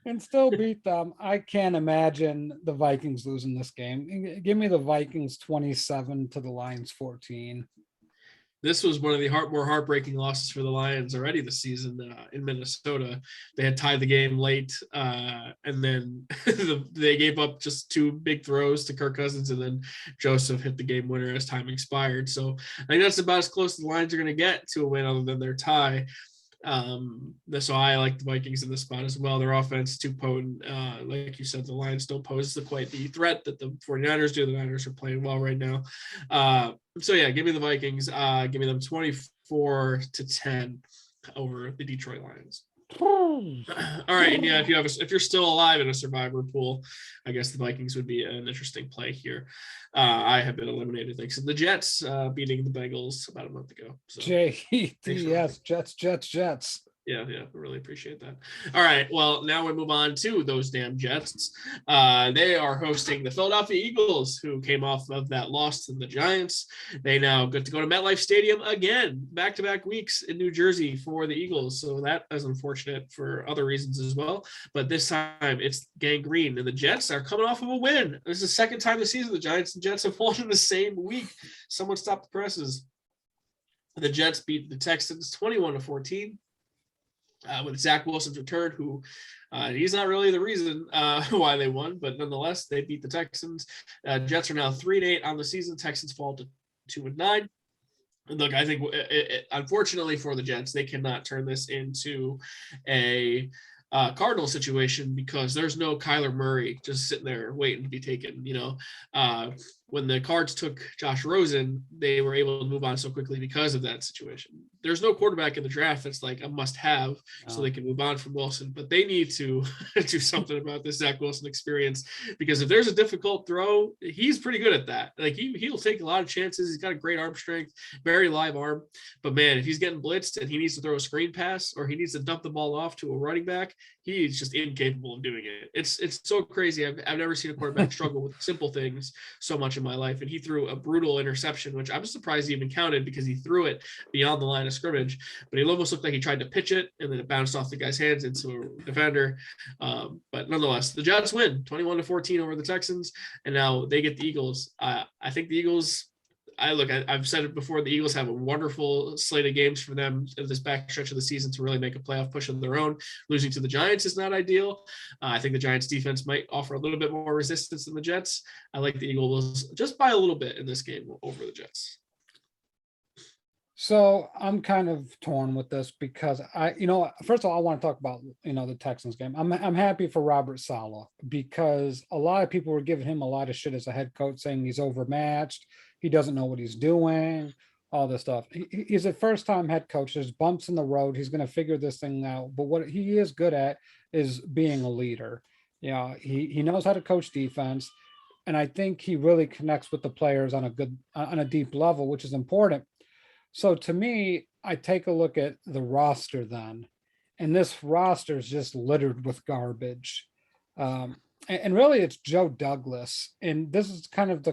and still beat them, I can't imagine the Vikings losing this game. Give me the Vikings 27 to the Lions 14. This was one of the more heartbreaking losses for the Lions already this season in Minnesota. They had tied the game late, and then they gave up just two big throws to Kirk Cousins, and then Joseph hit the game winner as time expired. So I think that's about as close as the Lions are going to get to a win other than their tie. So I like the Vikings in this spot as well. Their offense is too potent. Like you said, the Lions don't pose quite the threat that the 49ers do. The Niners are playing well right now. So yeah, give me the Vikings. Give me them 24-10 over the Detroit Lions. All right, and yeah, if you're still alive in a survivor pool, I guess the Vikings would be an interesting play here. I have been eliminated thanks to the Jets beating the Bengals about a month ago. So, Jets. Yeah, I really appreciate that. All right, well, now we move on to those damn Jets. They are hosting the Philadelphia Eagles, who came off of that loss to the Giants. They now get to go to MetLife Stadium again, back-to-back weeks in New Jersey for the Eagles. So that is unfortunate for other reasons as well. But this time it's gangrene, and the Jets are coming off of a win. This is the second time this season the Giants and Jets have won in the same week. Someone stop the presses. The Jets beat the Texans 21-14. with Zach Wilson's return, who he's not really the reason why they won, but nonetheless, they beat the Texans. Jets are now 3-8 on the season. Texans fall to 2-9. Look, I think unfortunately for the Jets, they cannot turn this into a Cardinal situation because there's no Kyler Murray just sitting there waiting to be taken. When the Cards took Josh Rosen, they were able to move on so quickly because of that situation. There's no quarterback in the draft that's like a must-have, so they can move on from Wilson. But they need to do something about this Zach Wilson experience, because if there's a difficult throw, he's pretty good at that. Like he'll take a lot of chances. He's got a great arm strength, very live arm. But man, if he's getting blitzed and he needs to throw a screen pass or he needs to dump the ball off to a running back, he's just incapable of doing it. It's so crazy. I've never seen a quarterback struggle with simple things so much in my life. And he threw a brutal interception, which I'm surprised he even counted because he threw it beyond the line of scrimmage. But it almost looked like he tried to pitch it and then it bounced off the guy's hands into a defender. But nonetheless, the Jets win 21-14 over the Texans, and now they get the Eagles. I think the Eagles. I've said it before, the Eagles have a wonderful slate of games for them in this back stretch of the season to really make a playoff push of their own. Losing to the Giants is not ideal. I think the Giants defense might offer a little bit more resistance than the Jets. I like the Eagles just by a little bit in this game over the Jets. So I'm kind of torn with this because first of all, I want to talk about, the Texans game. I'm happy for Robert Saleh because a lot of people were giving him a lot of shit as a head coach, saying he's overmatched. He doesn't know what he's doing, all this stuff. He's a first-time head coach. There's bumps in the road. He's going to figure this thing out. But what he is good at is being a leader. He knows how to coach defense. And I think he really connects with the players on a deep level, which is important. So to me, I take a look at the roster then, and this roster is just littered with garbage. And really it's Joe Douglas. And this is kind of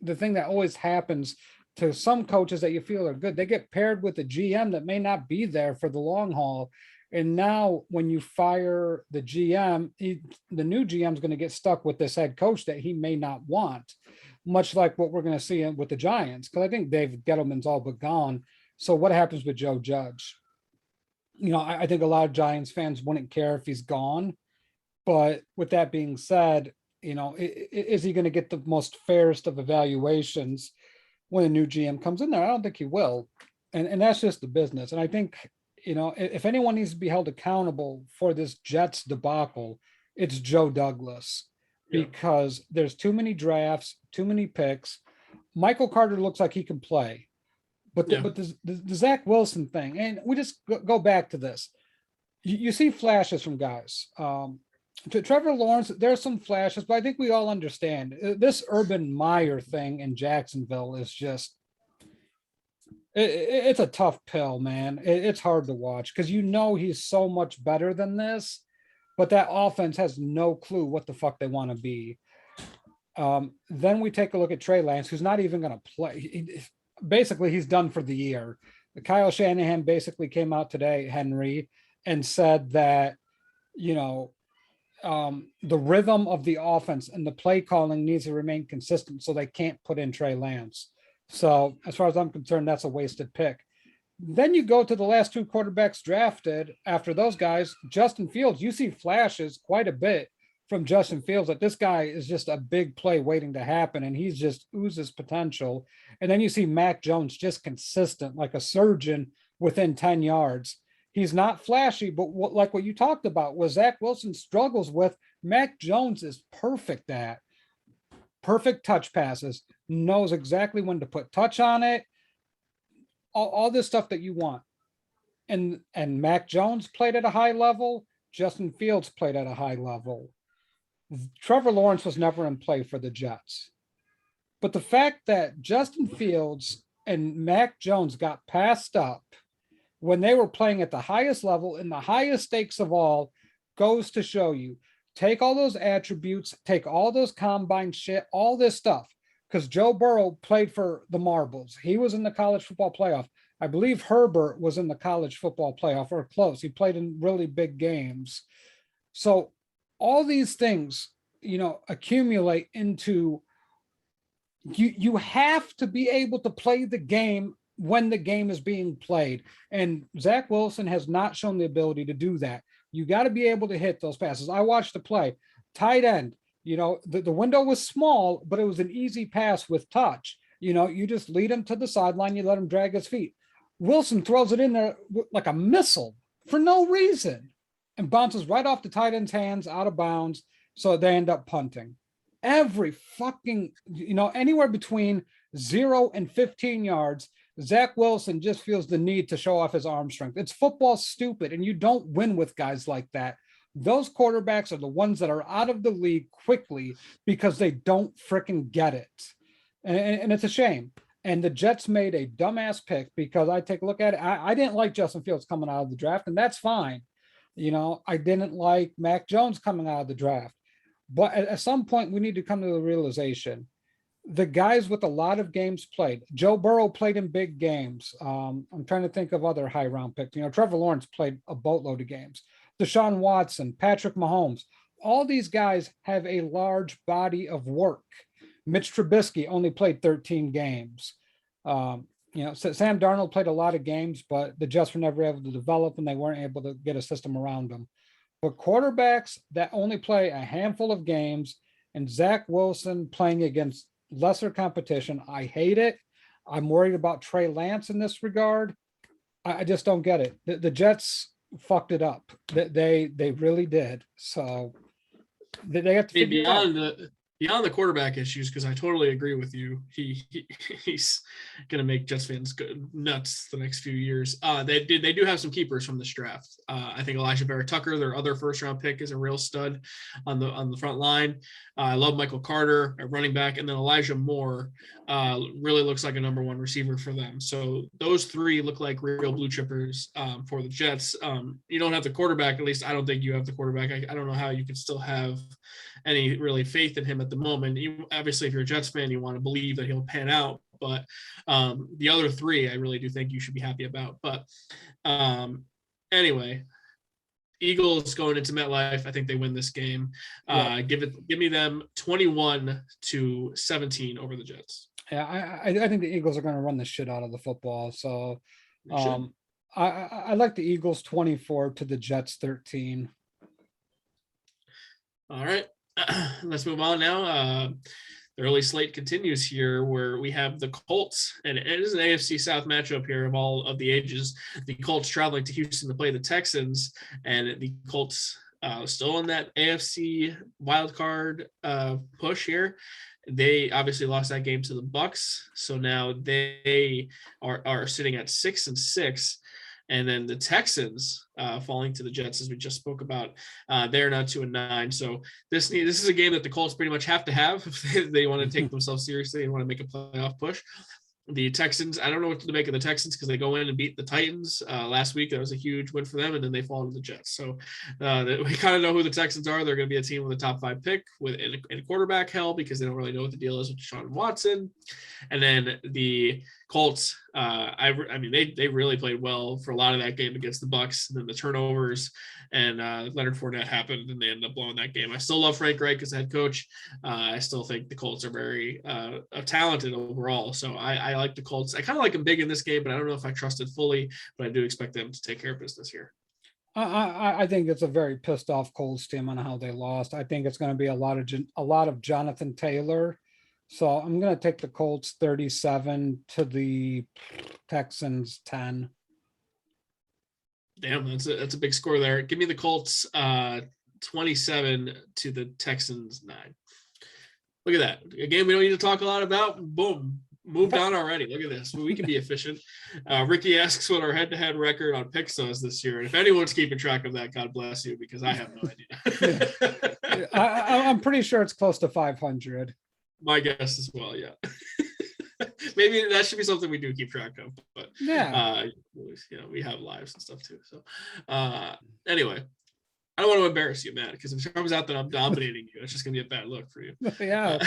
the thing that always happens to some coaches that you feel are good. They get paired with a GM that may not be there for the long haul. And now when you fire the GM, the new GM is going to get stuck with this head coach that he may not want, much like what we're going to see with the Giants. Because I think David Gettleman's all but gone. So what happens with Joe Judge? I think a lot of Giants fans wouldn't care if he's gone. But with that being said, is he going to get the most fairest of evaluations when a new GM comes in there? I don't think he will. And that's just the business. And I think, if anyone needs to be held accountable for this Jets debacle, it's Joe Douglas, because there's too many drafts, too many picks. Michael Carter looks like he can play, but the Zach Wilson thing, and we just go back to this. You see flashes from guys. To Trevor Lawrence, there's some flashes, but I think we all understand this Urban Meyer thing in Jacksonville is just, it's a tough pill, man. It's hard to watch because he's so much better than this, but that offense has no clue what the fuck they want to be. Then we take a look at Trey Lance, who's not even going to play. Basically, he's done for the year. Kyle Shanahan basically came out today, Henry, and said that, the rhythm of the offense and the play calling needs to remain consistent, so they can't put in Trey Lance. So as far as I'm concerned, that's a wasted pick. Then you go to the last two quarterbacks drafted after those guys, Justin Fields. You see flashes quite a bit from Justin Fields that this guy is just a big play waiting to happen, and he's just oozes potential. And then you see Mac Jones just consistent, like a surgeon within 10 yards. He's not flashy, but like what you talked about, what Zach Wilson struggles with, Mac Jones is perfect at. Perfect touch passes, knows exactly when to put touch on it, all this stuff that you want. And Mac Jones played at a high level. Justin Fields played at a high level. Trevor Lawrence was never in play for the Jets. But the fact that Justin Fields and Mac Jones got passed up when they were playing at the highest level and the highest stakes of all goes to show you, take all those attributes, take all those combine shit, all this stuff, because Joe Burrow played for the marbles. He was in the college football playoff. I believe Herbert was in the college football playoff or close. He played in really big games. So all these things, accumulate into you have to be able to play the game when the game is being played. And Zach Wilson has not shown the ability to do that. You got to be able to hit those passes. I watched the play. Tight end, the window was small, but it was an easy pass with touch. You just lead him to the sideline, you let him drag his feet. Wilson throws it in there like a missile for no reason and bounces right off the tight end's hands out of bounds. So they end up punting. Every fucking, anywhere between 0 and 15 yards, Zach Wilson just feels the need to show off his arm strength. It's football stupid, and you don't win with guys like that. Those quarterbacks are the ones that are out of the league quickly because they don't freaking get it. And it's a shame. And the Jets made a dumbass pick because I take a look at it. I didn't like Justin Fields coming out of the draft, and that's fine. I didn't like Mac Jones coming out of the draft. But at some point, we need to come to the realization the guys with a lot of games played. Joe Burrow played in big games. I'm trying to think of other high round picks. Trevor Lawrence played a boatload of games. Deshaun Watson, Patrick Mahomes, all these guys have a large body of work. Mitch Trubisky only played 13 games. Sam Darnold played a lot of games, but the Jets were never able to develop and they weren't able to get a system around them. But quarterbacks that only play a handful of games and Zach Wilson playing against lesser competition, I hate it. I'm worried about Trey Lance in this regard. I just don't get it. The Jets fucked it up. They really did. So they have to figure it out. Beyond the quarterback issues, because I totally agree with you. He's going to make Jets fans go nuts the next few years. They do have some keepers from this draft. I think Elijah Vera-Tucker, their other first-round pick, is a real stud on the front line. I love Michael Carter at running back, and then Elijah Moore really looks like a number one receiver for them. So those three look like real blue chippers for the Jets. You don't have the quarterback. At least I don't think you have the quarterback. I don't know how you can still have any really faith in him at the moment. Obviously, if you're a Jets fan, you want to believe that he'll pan out. But the other three, I really do think you should be happy about. But anyway, Eagles going into MetLife, I think they win this game. Yeah. Give me them 21-17 over the Jets. Yeah, I think the Eagles are going to run the shit out of the football. So I like the Eagles 24 to the Jets 13. All right. Let's move on now. The early slate continues here where we have the Colts, and it is an AFC South matchup here of all of the ages. The Colts traveling to Houston to play the Texans, and the Colts still in that AFC wildcard push here. They obviously lost that game to the Bucks, so now they are sitting at 6-6. And then the Texans falling to the Jets, as we just spoke about, they're now 2-9. So this is a game that the Colts pretty much have to have if they want to take themselves seriously and want to make a playoff push. The Texans, I don't know what to make of the Texans because they go in and beat the Titans last week. That was a huge win for them, and then they fall to the Jets. So we kind of know who the Texans are. They're going to be a team with a top 5 pick in quarterback hell because they don't really know what the deal is with Deshaun Watson. And then the Colts, I mean, they really played well for a lot of that game against the Bucks, and then the turnovers and Leonard Fournette happened, and they ended up blowing that game. I still love Frank Reich as head coach. I still think the Colts are very talented overall. So I like the Colts. I kind of like them big in this game, but I don't know if I trust it fully, but I do expect them to take care of business here. I think it's a very pissed off Colts team on how they lost. I think it's going to be a lot of Jonathan Taylor. So I'm going to take the Colts 37 to the Texans 10. Damn, that's a big score there. Give me the Colts 27 to the Texans 9. Look at that. A game we don't need to talk a lot about. Boom. Moved on already. Look at this. We can be efficient. Ricky asks what our head-to-head record on picks is this year. And if anyone's keeping track of that, God bless you, because I have no idea. I'm pretty sure it's close to 500. My guess as well, yeah. Maybe that should be something we do keep track of. But yeah, we have lives and stuff too. So anyway, I don't want to embarrass you, Matt, because if it comes out that I'm dominating you, it's just gonna be a bad look for you. Yeah.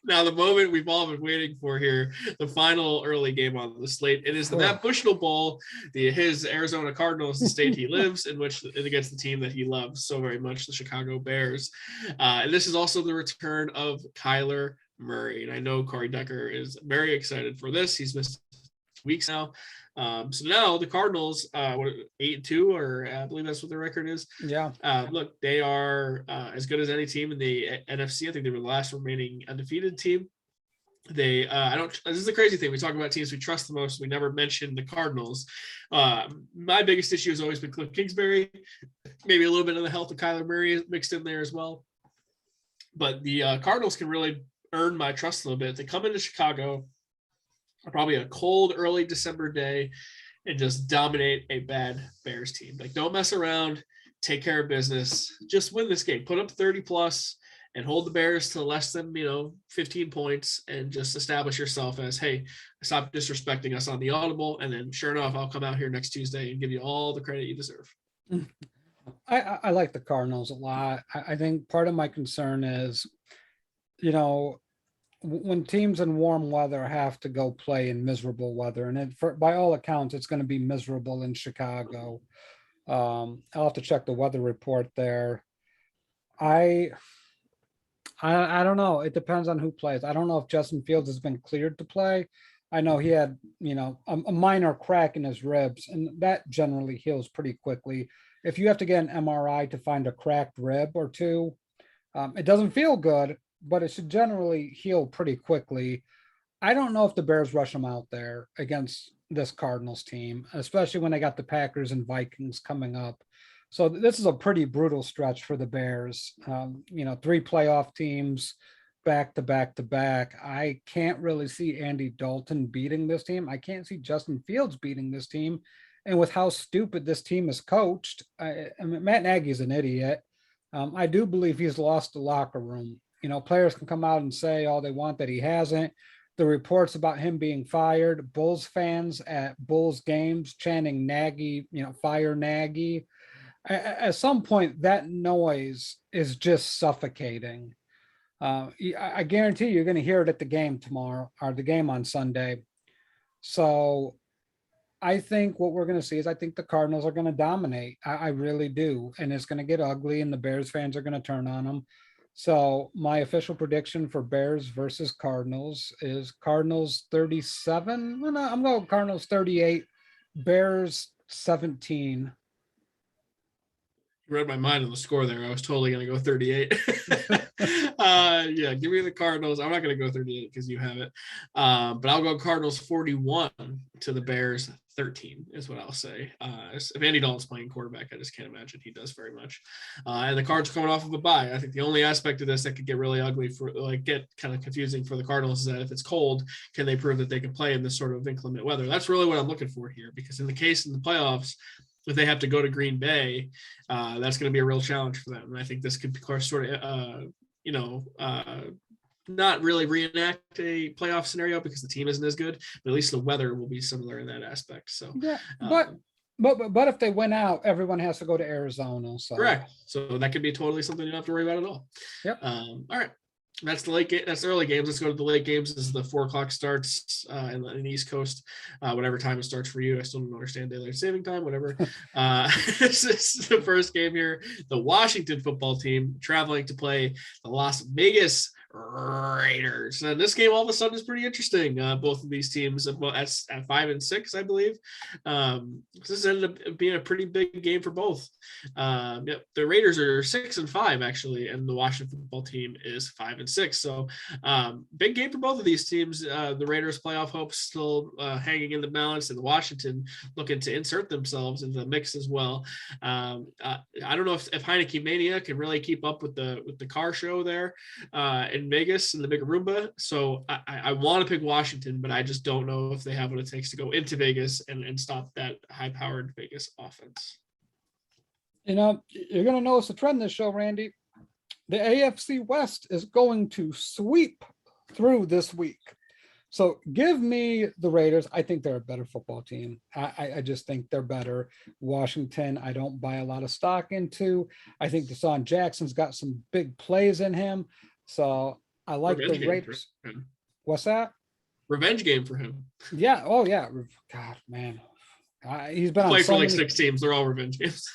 Now, the moment we've all been waiting for here, the final early game on the slate, it is the Matt Bushnell Bowl, his Arizona Cardinals, the state he lives in, which against the team that he loves so very much, the Chicago Bears. And this is also the return of Kyler Murray. And I know Corey Decker is very excited for this. He's missed weeks now. So now the Cardinals, 8-2, or I believe that's what their record is. Yeah. Look, they are as good as any team in the NFC. I think they were the last remaining undefeated team. They this is the crazy thing. We talk about teams we trust the most. We never mention the Cardinals. My biggest issue has always been Cliff Kingsbury, maybe a little bit of the health of Kyler Murray mixed in there as well. But the Cardinals can really earn my trust a little bit. They come into Chicago, probably a cold early December day, and just dominate a bad Bears team. Like, don't mess around, take care of business, just win this game, put up 30 plus and hold the Bears to less than, 15 points, and just establish yourself as, hey, stop disrespecting us on the Audible. And then sure enough, I'll come out here next Tuesday and give you all the credit you deserve. I like the Cardinals a lot. I think part of my concern is, when teams in warm weather have to go play in miserable weather, and by all accounts, it's going to be miserable in Chicago. I'll have to check the weather report there. I don't know. It depends on who plays. I don't know if Justin Fields has been cleared to play. I know he had, a minor crack in his ribs, and that generally heals pretty quickly. If you have to get an MRI to find a cracked rib or two, it doesn't feel good, but it should generally heal pretty quickly. I don't know if the Bears rush him out there against this Cardinals team, especially when they got the Packers and Vikings coming up. So this is a pretty brutal stretch for the Bears. 3 playoff teams back to back to back. I can't really see Andy Dalton beating this team. I can't see Justin Fields beating this team. And with how stupid this team is coached, Matt Nagy's an idiot. I do believe he's lost the locker room. Players can come out and say all they want that he hasn't. The reports about him being fired, Bulls fans at Bulls games chanting Nagy, fire Nagy. At some point, that noise is just suffocating. I guarantee you're going to hear it at the game tomorrow, or the game on Sunday. So I think what we're going to see is, I think the Cardinals are going to dominate. I really do. And it's going to get ugly, and the Bears fans are going to turn on them. So my official prediction for Bears versus Cardinals is Cardinals 37. Well, no, I'm going Cardinals 38, Bears 17. You read my mind on the score there. I was totally going to go 38. Yeah, give me the Cardinals. I'm not going to go 38 because you have it. But I'll go Cardinals 41 to the Bears 13 is what I'll say. If Andy Dalton's playing quarterback, I just can't imagine he does very much. And the Cards are coming off of a bye. I think the only aspect of this that could get really ugly get kind of confusing for the Cardinals is that if it's cold, can they prove that they can play in this sort of inclement weather? That's really what I'm looking for here, because in the case in the playoffs, if they have to go to Green Bay, that's going to be a real challenge for them. And I think this could sort of, not really reenact a playoff scenario because the team isn't as good, but at least the weather will be similar in that aspect. So, yeah, but if they win out, everyone has to go to Arizona. So correct. So that could be totally something you don't have to worry about at all. Yep. All right. That's the late game. That's the early games. Let's go to the late games. This is the 4:00 starts in the East Coast, whatever time it starts for you. I still don't understand daylight saving time, whatever. This is the first game here. The Washington football team traveling to play the Las Vegas Raiders. And this game all of a sudden is pretty interesting. Both of these teams at 5-6, I believe. This ended up being a pretty big game for both. The Raiders are 6-5 actually, and the Washington football team is 5-6. So big game for both of these teams. The Raiders playoff hopes still hanging in the balance, and Washington looking to insert themselves into the mix as well. I don't know if Heineke Mania can really keep up with the car show there in Vegas and the big Roomba. So I want to pick Washington, but I just don't know if they have what it takes to go into Vegas and stop that high-powered Vegas offense. You're going to notice a trend this show, Randy. The AFC West is going to sweep through this week. So give me the Raiders. I think they're a better football team. I just think they're better. Washington, I don't buy a lot of stock into. I think Deshaun Jackson's got some big plays in him. So I like the Raiders. What's that? Revenge game for him. Yeah. Oh, yeah. God, man. He's been played for like 6 teams. They're all revenge games.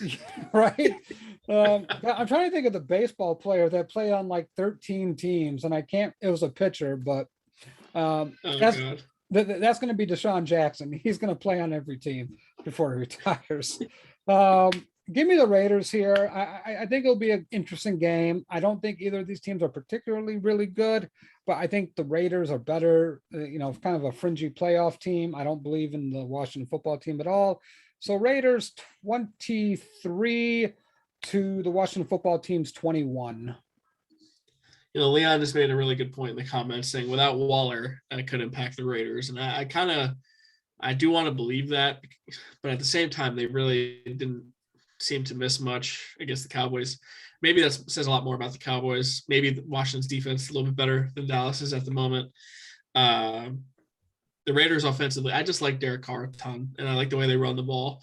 Right. I'm trying to think of the baseball player that played on like 13 teams, and I can't. It was a pitcher, but That's going to be Deshaun Jackson. He's going to play on every team before he retires. Give me the Raiders here. I think it'll be an interesting game. I don't think either of these teams are particularly really good, but I think the Raiders are better, kind of a fringy playoff team. I don't believe in the Washington football team at all. So Raiders 23 to the Washington football team's 21. Leon just made a really good point in the comments saying without Waller, that could impact the Raiders. And I do want to believe that, but at the same time, they really didn't seem to miss much against the Cowboys. Maybe that says a lot more about the Cowboys. Maybe Washington's defense is a little bit better than Dallas's at the moment. The Raiders offensively, I just like Derek Carr a ton, and I like the way they run the ball.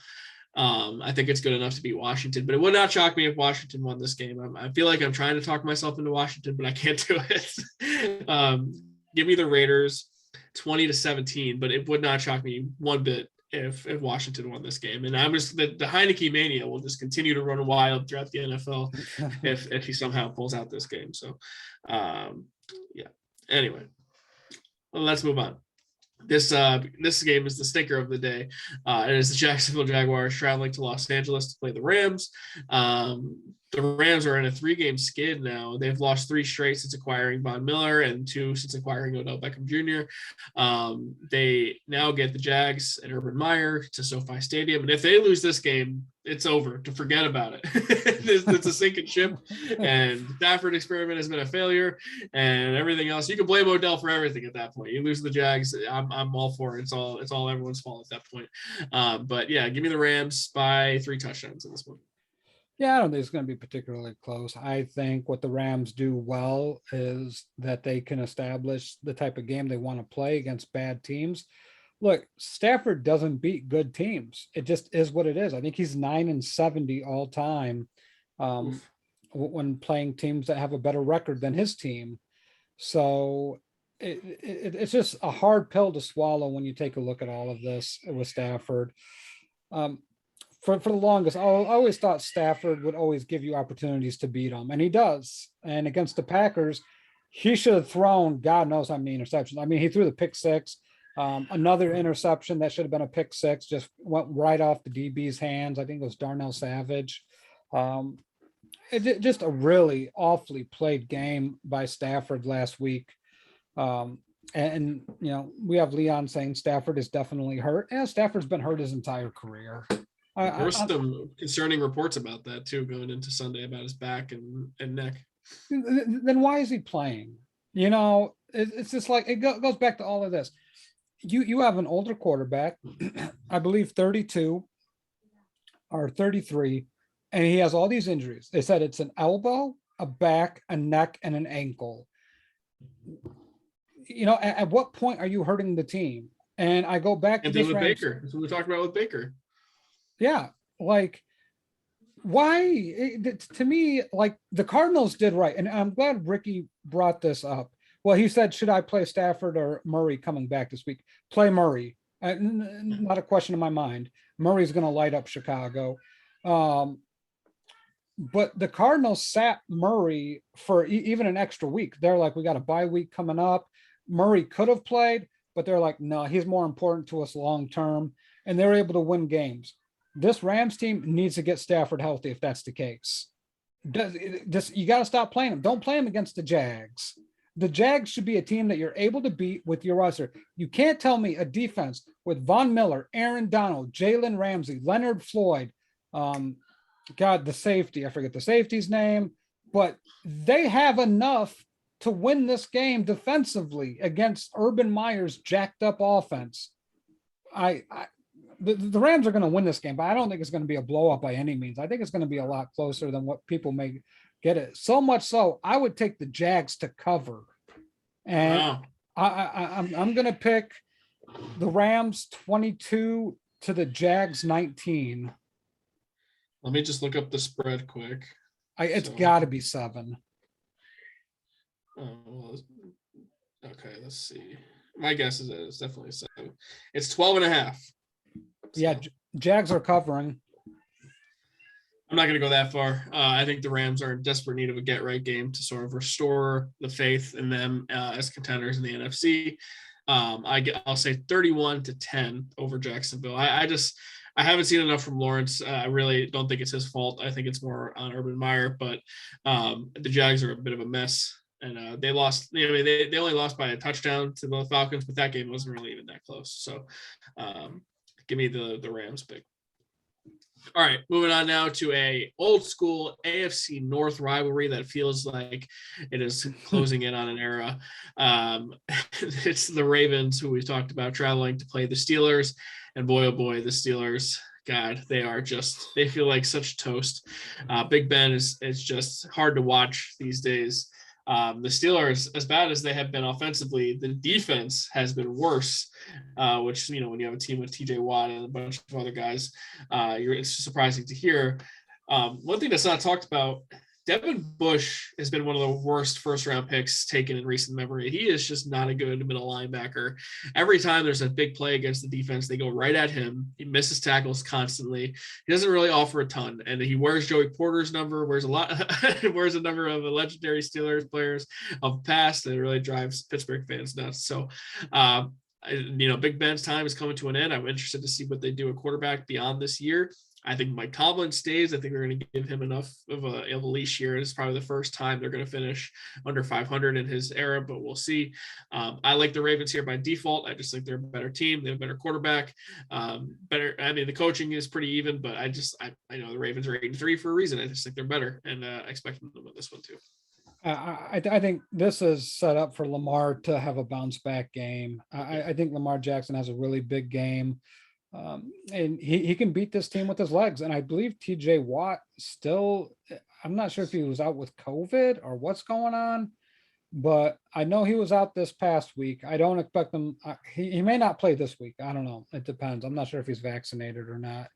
I think it's good enough to beat Washington, but it would not shock me if Washington won this game. I feel like I'm trying to talk myself into Washington, but I can't do it. Give me the Raiders 20-17, but it would not shock me one bit if Washington won this game. And I'm just the Heineke mania will just continue to run wild throughout the NFL if he somehow pulls out this game. So, yeah. Anyway, well, let's move on. This game is the stinker of the day. It is the Jacksonville Jaguars traveling to Los Angeles to play the Rams. The Rams are in a 3-game skid now. They've lost 3 straight since acquiring Von Miller and 2 since acquiring Odell Beckham Jr. They now get the Jags and Urban Meyer to SoFi Stadium. And if they lose this game, it's over. To forget about it. It's a sinking ship. And the Stafford experiment has been a failure and everything else. You can blame Odell for everything at that point. You lose the Jags, I'm all for it. It's all everyone's fault at that point. But yeah, give me the Rams by 3 touchdowns in this one. Yeah, I don't think it's going to be particularly close. I think what the Rams do well is that they can establish the type of game they want to play against bad teams. Look, Stafford doesn't beat good teams. It just is what it is. I think he's 9-70 all time when playing teams that have a better record than his team. So it's just a hard pill to swallow when you take a look at all of this with Stafford. For the longest, I always thought Stafford would always give you opportunities to beat him, and he does. And against the Packers, he should have thrown God knows how many interceptions. I mean, he threw the pick 6. Another interception that should have been a pick 6 just went right off the DB's hands. I think it was Darnell Savage. Just a really awfully played game by Stafford last week. And we have Leon saying Stafford is definitely hurt. And Stafford's been hurt his entire career. There were some concerning reports about that too, going into Sunday about his back and neck. Then why is he playing? It's just like it goes back to all of this. You have an older quarterback, I believe 32 or 33, and he has all these injuries. They said it's an elbow, a back, a neck, and an ankle. At what point are you hurting the team? And I go back to this with Baker. That's what we talked about with Baker. Yeah, like why? To me, like the Cardinals did right, and I'm glad Ricky brought this up. Well, he said, should I play Stafford or Murray coming back this week? Play Murray. Not a question in my mind. Murray's going to light up Chicago. But the Cardinals sat Murray for even an extra week. They're like, we got a bye week coming up. Murray could have played, but they're like, no, he's more important to us long term. And they're able to win games. This Rams team needs to get Stafford healthy if that's the case. You got to stop playing him. Don't play him against the Jags. The Jags should be a team that you're able to beat with your roster. You can't tell me a defense with Von Miller, Aaron Donald, Jalen Ramsey, Leonard Floyd, the safety, I forget the safety's name, but they have enough to win this game defensively against Urban Meyer's jacked up offense. The Rams are going to win this game, but I don't think it's going to be a blow up by any means. I think it's going to be a lot closer than what people may get it. So much so, I would take the Jags to cover. And wow. I'm going to pick the Rams 22 to the Jags 19. Let me just look up the spread quick. It's got to be 7. Oh, well, okay, let's see. My guess is it's definitely 7. It's 12.5. So. Yeah, Jags are covering. I'm not going to go that far. I think the Rams are in desperate need of a get-right game to sort of restore the faith in them as contenders in the NFC. I'll say 31-10 over Jacksonville. I haven't seen enough from Lawrence. I really don't think it's his fault. I think it's more on Urban Meyer, but the Jags are a bit of a mess. And they lost, they only lost by a touchdown to the Falcons, but that game wasn't really even that close. So give me the Rams pick. All right, moving on now to a old school AFC North rivalry that feels like it is closing in on an era. It's the Ravens, who we've talked about, traveling to play the Steelers. And boy, oh boy, the Steelers, God, they feel like such toast. Big Ben is just hard to watch these days. The Steelers, as bad as they have been offensively, the defense has been worse, which, when you have a team with TJ Watt and a bunch of other guys, it's surprising to hear. One thing that's not talked about, Devon Bush has been one of the worst first-round picks taken in recent memory. He is just not a good middle linebacker. Every time there's a big play against the defense, they go right at him. He misses tackles constantly. He doesn't really offer a ton, and he wears Joey Porter's number, wears a number of legendary Steelers players of past, and it really drives Pittsburgh fans nuts. So, Big Ben's time is coming to an end. I'm interested to see what they do at quarterback beyond this year. I think Mike Tomlin stays. I think they're going to give him enough of a leash here. It's probably the first time they're going to finish under 500 in his era, but we'll see. I like the Ravens here by default. I just think they're a better team. They have a better quarterback. The coaching is pretty even, but I know the Ravens are 8-3 for a reason. I just think they're better, and I expect them to win this one too. I think this is set up for Lamar to have a bounce back game. I think Lamar Jackson has a really big game. And he can beat this team with his legs. And I believe TJ Watt still, I'm not sure if he was out with COVID or what's going on, but I know he was out this past week. I don't expect him. He may not play this week. I don't know. It depends. I'm not sure if he's vaccinated or not.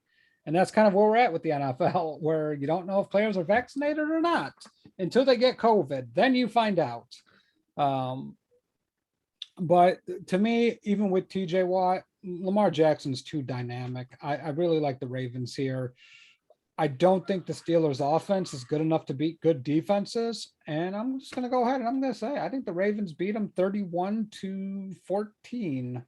And that's kind of where we're at with the NFL, where you don't know if players are vaccinated or not until they get COVID. Then you find out. But to me, even with TJ Watt, Lamar Jackson's too dynamic. I really like the Ravens here. I don't think the Steelers' offense is good enough to beat good defenses. And I'm just going to go ahead and I'm going to say, I think the Ravens beat them 31-14.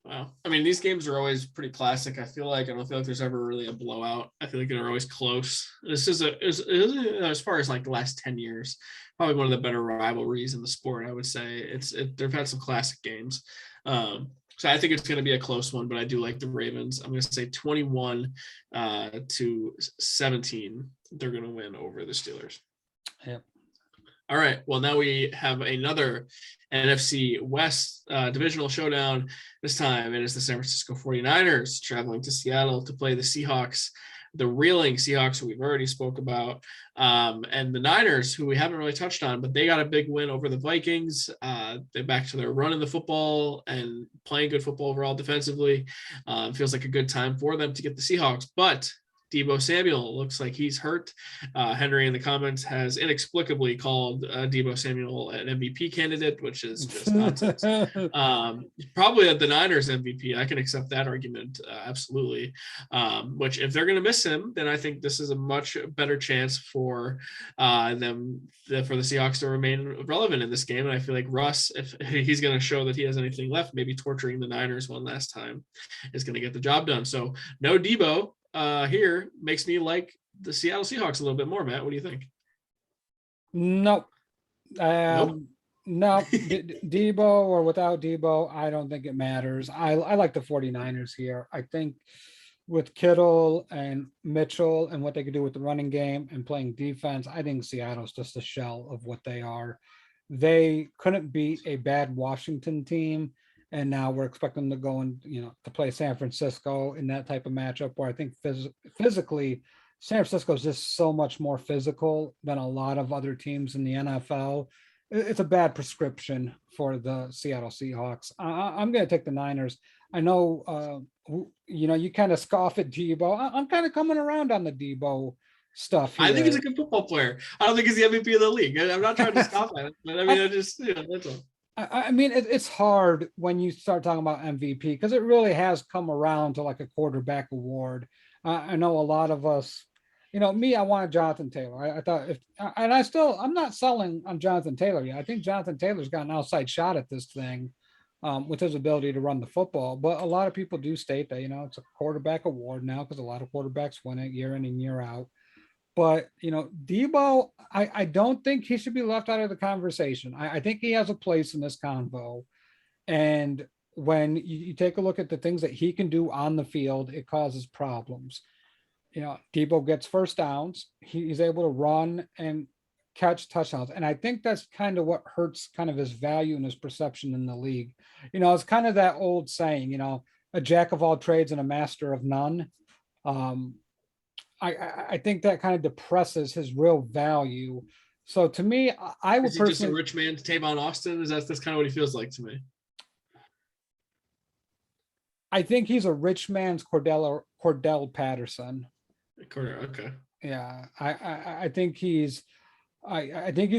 Wow. I mean, these games are always pretty classic. I don't feel like there's ever really a blowout. I feel like they're always close. This is as far as like the last 10 years, probably one of the better rivalries in the sport, I would say. They've had some classic games. So I think it's going to be a close one, but I do like the Ravens. I'm going to say 21-17. They're going to win over the Steelers. Yep. All right. Well, now we have another NFC West divisional showdown. This time it is the San Francisco 49ers traveling to Seattle to play the Seahawks, the reeling Seahawks, who we've already spoke about, and the Niners, who we haven't really touched on, but they got a big win over the Vikings. They're back to their running the football and playing good football overall defensively. Feels like a good time for them to get the Seahawks, but Deebo Samuel looks like he's hurt. Henry in the comments has inexplicably called Deebo Samuel an MVP candidate, which is just nonsense. Probably the Niners MVP. I can accept that argument. Absolutely. Which if they're going to miss him, then I think this is a much better chance for for the Seahawks to remain relevant in this game. And I feel like Russ, if he's going to show that he has anything left, maybe torturing the Niners one last time is going to get the job done. So no Deebo here makes me like the Seattle Seahawks a little bit more. Matt, what do you think? Nope. Nope. No, Deebo or without Deebo, I don't think it matters. I like the 49ers here. I think with Kittle and Mitchell and what they could do with the running game and playing defense, I think Seattle's just a shell of what they are. They couldn't beat a bad Washington team. And now we're expecting them to go and, to play San Francisco in that type of matchup where I think physically San Francisco is just so much more physical than a lot of other teams in the NFL. It's a bad prescription for the Seattle Seahawks. I'm going to take the Niners. I know, you kind of scoff at Deebo. I'm kind of coming around on the Deebo stuff here. I think he's a good football player. I don't think he's the MVP of the league. I'm not trying to scoff at it, but I mean, that's all. I mean, it's hard when you start talking about MVP because it really has come around to like a quarterback award. I know a lot of us Me, I wanted Jonathan Taylor. I thought I'm not selling on Jonathan Taylor yet. I think Jonathan Taylor's got an outside shot at this thing with his ability to run the football. But a lot of people do state that, it's a quarterback award now because a lot of quarterbacks win it year in and year out. But, Debo, I don't think he should be left out of the conversation. I think he has a place in this convo. And when you take a look at the things that he can do on the field, it causes problems. Debo gets first downs. He's able to run and catch touchdowns. And I think that's kind of what hurts kind of his value and his perception in the league. It's kind of that old saying, a jack of all trades and a master of none. I think that kind of depresses his real value. So to me, I would personally. Is he just a rich man to Tavon Austin? That's kind of what he feels like to me. I think he's a rich man's Cordell Patterson. Okay. Yeah, I think he's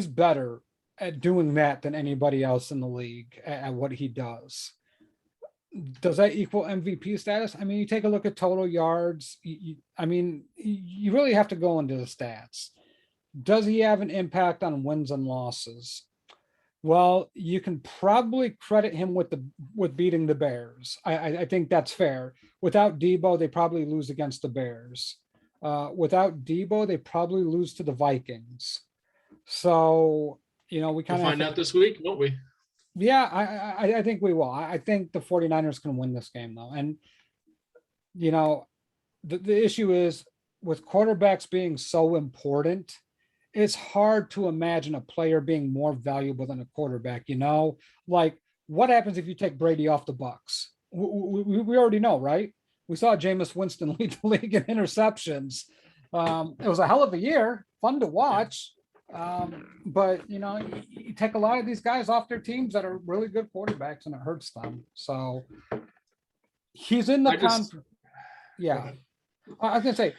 better at doing that than anybody else in the league at what he does. Does that equal MVP status? I mean, you take a look at total yards. You really have to go into the stats. Does he have an impact on wins and losses? Well, you can probably credit him with beating the Bears. I think that's fair. Without Debo, they probably lose against the Bears. Without Debo, they probably lose to the Vikings. So, we kind of find out this week, won't we? Yeah, I think we will. I think the 49ers can win this game, though. And, the issue is with quarterbacks being so important, it's hard to imagine a player being more valuable than a quarterback, like what happens if you take Brady off the Bucks? We already know, right? We saw Jameis Winston lead the league in interceptions. It was a hell of a year, fun to watch. But you take a lot of these guys off their teams that are really good quarterbacks and it hurts them. So he's in the yeah. I was gonna say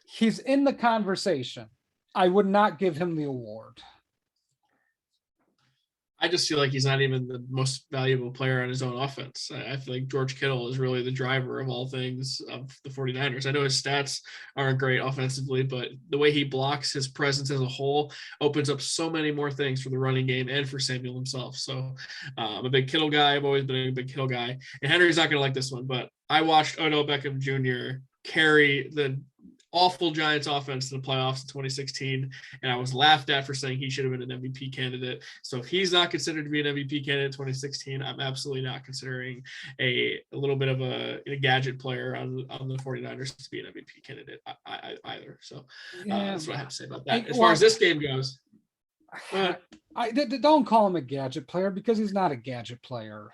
he's in the conversation. I would not give him the award. I just feel like he's not even the most valuable player on his own offense. I feel like George Kittle is really the driver of all things of the 49ers. I know his stats aren't great offensively, but the way he blocks, his presence as a whole opens up so many more things for the running game and for Samuel himself. So I'm a big Kittle guy. I've always been a big Kittle guy. And Henry's not going to like this one, but I watched Odell Beckham Jr. carry the awful Giants offense to the playoffs in 2016, and I was laughed at for saying he should have been an MVP candidate. So if he's not considered to be an MVP candidate in 2016, I'm absolutely not considering a little bit of a gadget player on the 49ers to be an MVP candidate either. So that's what I have to say about that. As far as this game goes, don't call him a gadget player because he's not a gadget player.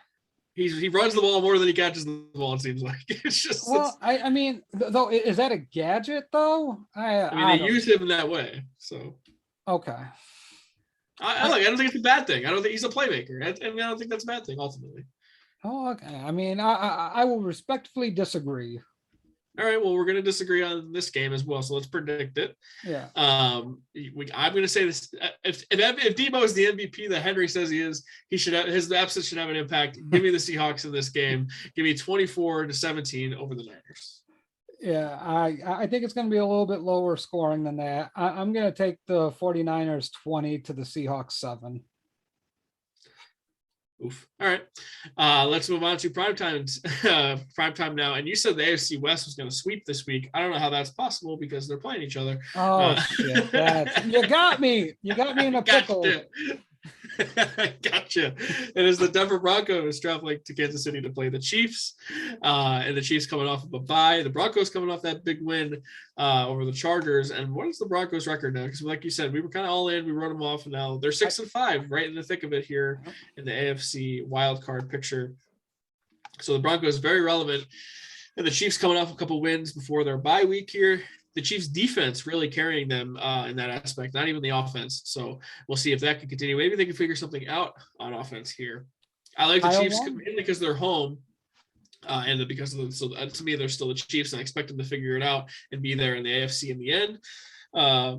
He runs the ball more than he catches the ball, it seems like. It's just I mean, though, is that a gadget though? They use him in that way. So okay. I don't think it's a bad thing. I don't think he's a playmaker. And I don't think that's a bad thing ultimately. Oh, okay. I mean, I will respectfully disagree. All right, well, we're going to disagree on this game as well, so let's predict it. Yeah. I'm going to say this: if Debo is the MVP that Henry says he is, his absence should have an impact. Give me the Seahawks in this game. Give me 24-17 over the Niners. Yeah, I think it's going to be a little bit lower scoring than that. I'm going to take the 49ers 20 to the Seahawks 7. Oof. All right. Let's move on to primetime now. And you said the AFC West was going to sweep this week. I don't know how that's possible because they're playing each other. Oh, shit. You got me. You got me in a pickle. Gotcha. It is the Denver Broncos traveling to Kansas City to play the Chiefs. And the Chiefs coming off of a bye. The Broncos coming off that big win over the Chargers. And what is the Broncos record now? Because like you said, we were kind of all in. We wrote them off. And now they're 6-5, right in the thick of it here in the AFC wildcard picture. So the Broncos very relevant. And the Chiefs coming off a couple wins before their bye week here. The Chiefs defense really carrying them in that aspect, not even the offense. So we'll see if that can continue. Maybe they can figure something out on offense here. I like the Chiefs mainly because they're home. And because of to me, they're still the Chiefs, and I expect them to figure it out and be there in the AFC in the end. I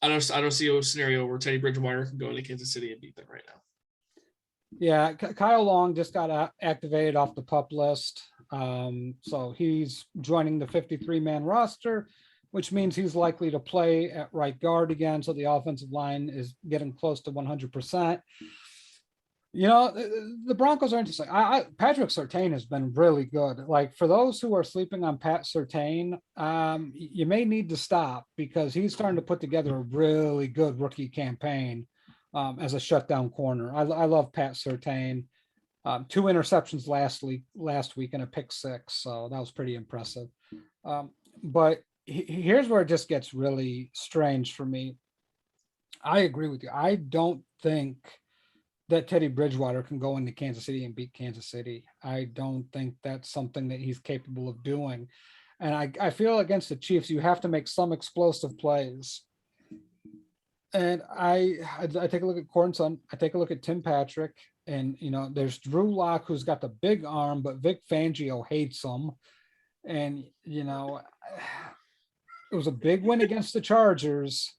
don't see a scenario where Teddy Bridgewater can go into Kansas City and beat them right now. Yeah, Kyle Long just got activated off the PUP list. So he's joining the 53-man roster. which means he's likely to play at right guard again. So the offensive line is getting close to 100%. You know, the Broncos are interesting. Patrick Surtain has been really good. Like, for those who are sleeping on Pat Surtain, you may need to stop, because he's starting to put together a really good rookie campaign as a shutdown corner. I love Pat Surtain. 2 interceptions last week and a pick 6. So that was pretty impressive. But here's where it just gets really strange for me. I agree with you. I don't think that Teddy Bridgewater can go into Kansas City and beat Kansas City. I don't think that's something that he's capable of doing. And I feel against the Chiefs, you have to make some explosive plays. And I take a look at Cornson. I take a look at Tim Patrick. And, you know, there's Drew Lock, who's got the big arm, but Vic Fangio hates him. And, you know, it was a big win against the Chargers.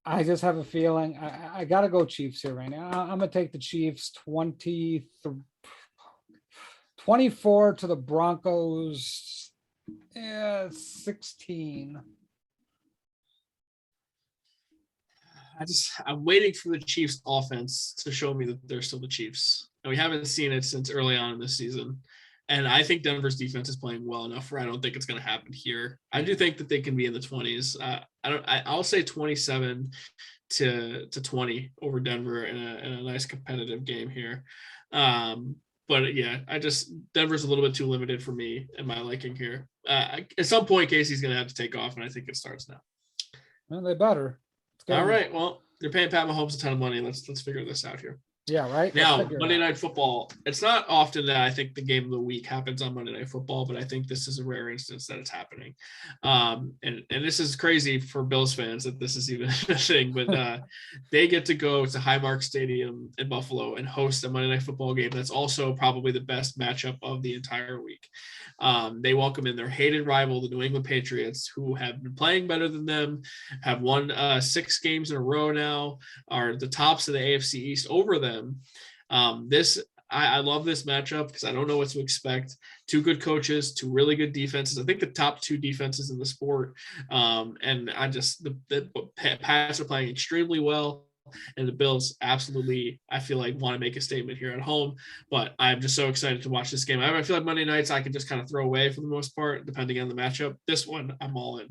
I just have a feeling I got to go Chiefs here right now. I'm going to take the Chiefs 24 to the Broncos 16. I'm waiting for the Chiefs offense to show me that they're still the Chiefs. And we haven't seen it since early on in this season. And I think Denver's defense is playing well enough where I don't think it's going to happen here. I do think that they can be in the 20s. I'll say 27 to 20 over Denver in a nice competitive game here. But yeah, Denver's a little bit too limited for me and my liking here. At some point, Casey's going to have to take off, and I think it starts now. Well, they better. All right. Well, they're paying Pat Mahomes a ton of money. Let's figure this out here. Yeah, right. Now, Monday Night Football. It's not often that I think the game of the week happens on Monday Night Football, but I think this is a rare instance that it's happening. And this is crazy for Bills fans that this is even a thing, but they get to go to Highmark Stadium in Buffalo and host a Monday Night Football game. That's also probably the best matchup of the entire week. They welcome in their hated rival, the New England Patriots, who have been playing better than them, have won 6 games in a row now, are the tops of the AFC East over them. I love this matchup because I don't know what to expect. 2 good coaches, 2 really good defenses. I think the top 2 defenses in the sport. And the Pats are playing extremely well. And the Bills absolutely, I feel like, want to make a statement here at home. But I'm just so excited to watch this game. I feel like Monday nights I can just kind of throw away for the most part, depending on the matchup. This one, I'm all in.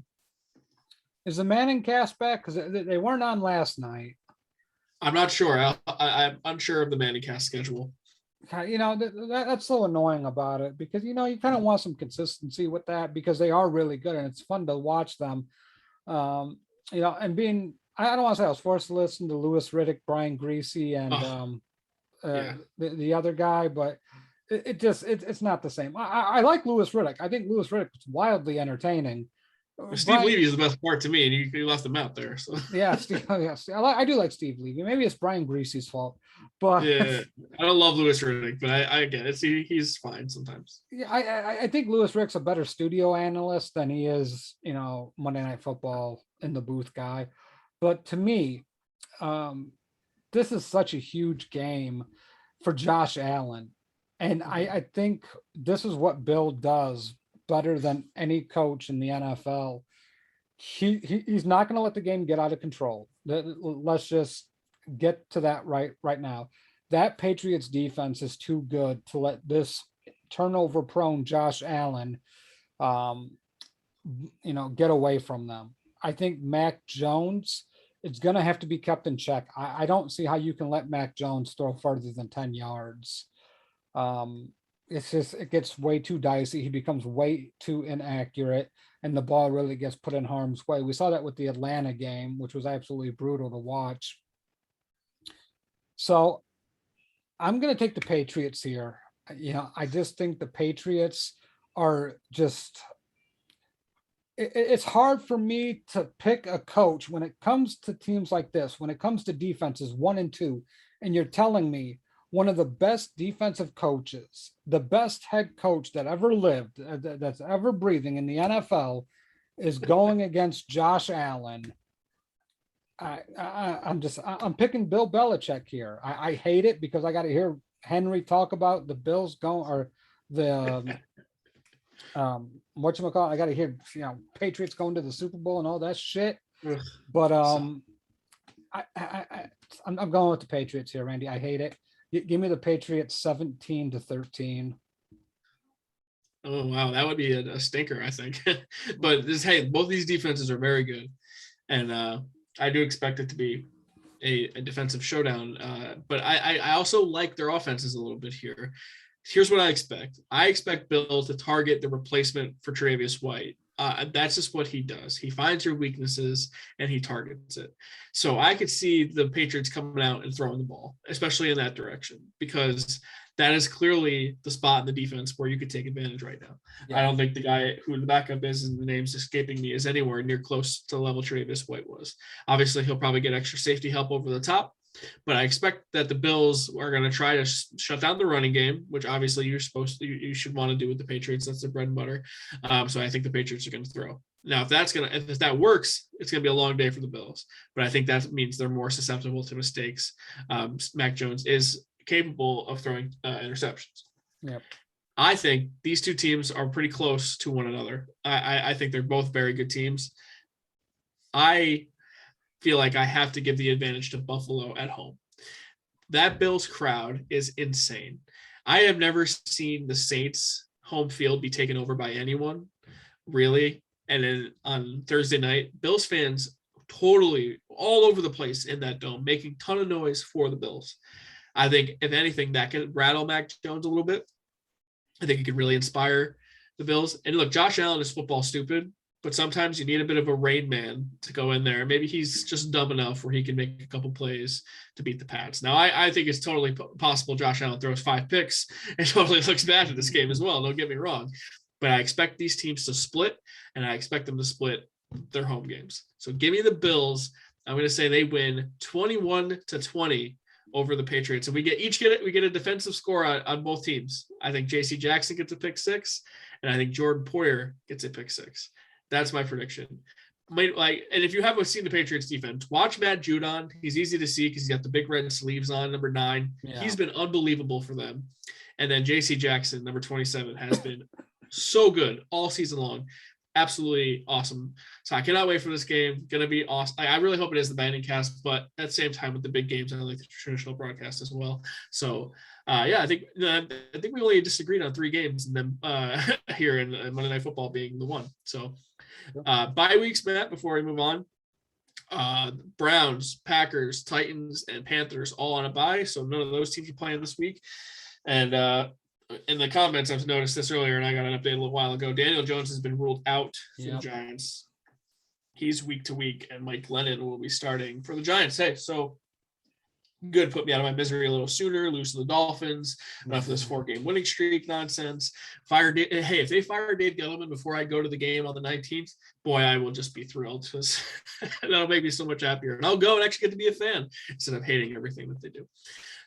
Is the Manning cast back? Because they weren't on last night. I'm not sure. I'm unsure of the Manning cast schedule. You know, that's so annoying about it, because, you know, you kind of want some consistency with that, because they are really good and it's fun to watch them. You know, and I don't want to say I was forced to listen to Louis Riddick, Brian Greasy, and the other guy, but it's not the same. I like Louis Riddick. I think Louis Riddick was wildly entertaining. Steve Levy is the best part to me, and you left him out there. So yeah, I do like Steve Levy. Maybe it's Brian Greasy's fault, but yeah, I don't love Louis Riddick, but I get it. He's fine sometimes. Yeah, I think Louis Riddick's a better studio analyst than he is, you know, Monday Night Football in the booth guy. But to me, this is such a huge game for Josh Allen, and I think this is what Bill does better than any coach in the NFL. He's not going to let the game get out of control. Let's just get to that right now. That Patriots defense is too good to let this turnover prone Josh Allen, you know, get away from them. I think Mac Jones, it's going to have to be kept in check. I don't see how you can let Mac Jones throw further than 10 yards. It gets way too dicey. He becomes way too inaccurate, and the ball really gets put in harm's way. We saw that with the Atlanta game, which was absolutely brutal to watch. So I'm going to take the Patriots here. You know, I just think the Patriots are just, it's hard for me to pick a coach when it comes to teams like this, when it comes to defenses 1 and 2, and you're telling me one of the best defensive coaches, the best head coach that ever lived, that's ever breathing in the NFL, is going against Josh Allen. I'm picking Bill Belichick here. I hate it because I got to hear Henry talk about the Bills going, or the Whatchamacallit, I got to hear, Patriots going to the Super Bowl and all that shit. Ugh. But I'm going with the Patriots here, Randy. I hate it. Give me the Patriots 17-13. Oh wow, that would be a stinker, I think. But both these defenses are very good, and I do expect it to be a defensive showdown. But I also like their offenses a little bit here. Here's what I expect. I expect Bill to target the replacement for Tre'Davious White. That's just what he does. He finds your weaknesses and he targets it. So I could see the Patriots coming out and throwing the ball, especially in that direction, because that is clearly the spot in the defense where you could take advantage right now. Yeah. I don't think the guy who the backup is, and the name's escaping me, is anywhere near close to the level Tre'Davious White was. Obviously, he'll probably get extra safety help over the top, but I expect that the Bills are going to try to shut down the running game, which obviously you should want to do with the Patriots. That's their bread and butter. So I think the Patriots are going to throw. Now, if that works, it's going to be a long day for the Bills. But I think that means they're more susceptible to mistakes. Mac Jones is capable of throwing interceptions. Yep. I think these two teams are pretty close to one another. I think they're both very good teams. I feel like I have to give the advantage to Buffalo at home. That Bills crowd is insane. I have never seen the Saints home field be taken over by anyone, really. And then on Thursday night, Bills fans totally all over the place in that dome, making a ton of noise for the Bills. I think, if anything, that could rattle Mac Jones a little bit. I think it could really inspire the Bills. And look, Josh Allen is football stupid, but sometimes you need a bit of a rain man to go in there. Maybe he's just dumb enough where he can make a couple plays to beat the Pats. Now, I think it's totally possible Josh Allen throws 5 picks and totally looks bad in this game as well. Don't get me wrong. But I expect these teams to split, and I expect them to split their home games. So give me the Bills. I'm going to say they win 21-20 over the Patriots. And we get a defensive score on both teams. I think J.C. Jackson gets a pick 6, and I think Jordan Poyer gets a pick 6. That's my prediction. And if you haven't seen the Patriots defense, watch Matt Judon. He's easy to see because he's got the big red sleeves on, number 9. Yeah. He's been unbelievable for them. And then J.C. Jackson, number 27, has been so good all season long. Absolutely awesome. So I cannot wait for this game. Going to be awesome. I really hope it is the banding cast, but at the same time with the big games, I like the traditional broadcast as well. So I think we only disagreed on 3 games, and then here in Monday Night Football being the one. So bye weeks, Matt, before we move on. Browns, Packers, Titans, and Panthers all on a bye. So none of those teams are playing this week. And in the comments, I've noticed this earlier, and I got an update a little while ago. Daniel Jones has been ruled out for the Giants. He's week to week, and Mike Glennon will be starting for the Giants. Hey, so good. Put me out of my misery a little sooner. Lose to the Dolphins. Enough of this 4-game winning streak nonsense. If they fire Dave Gettleman before I go to the game on the 19th, boy, I will just be thrilled, because that'll make me so much happier. And I'll go and actually get to be a fan instead of hating everything that they do.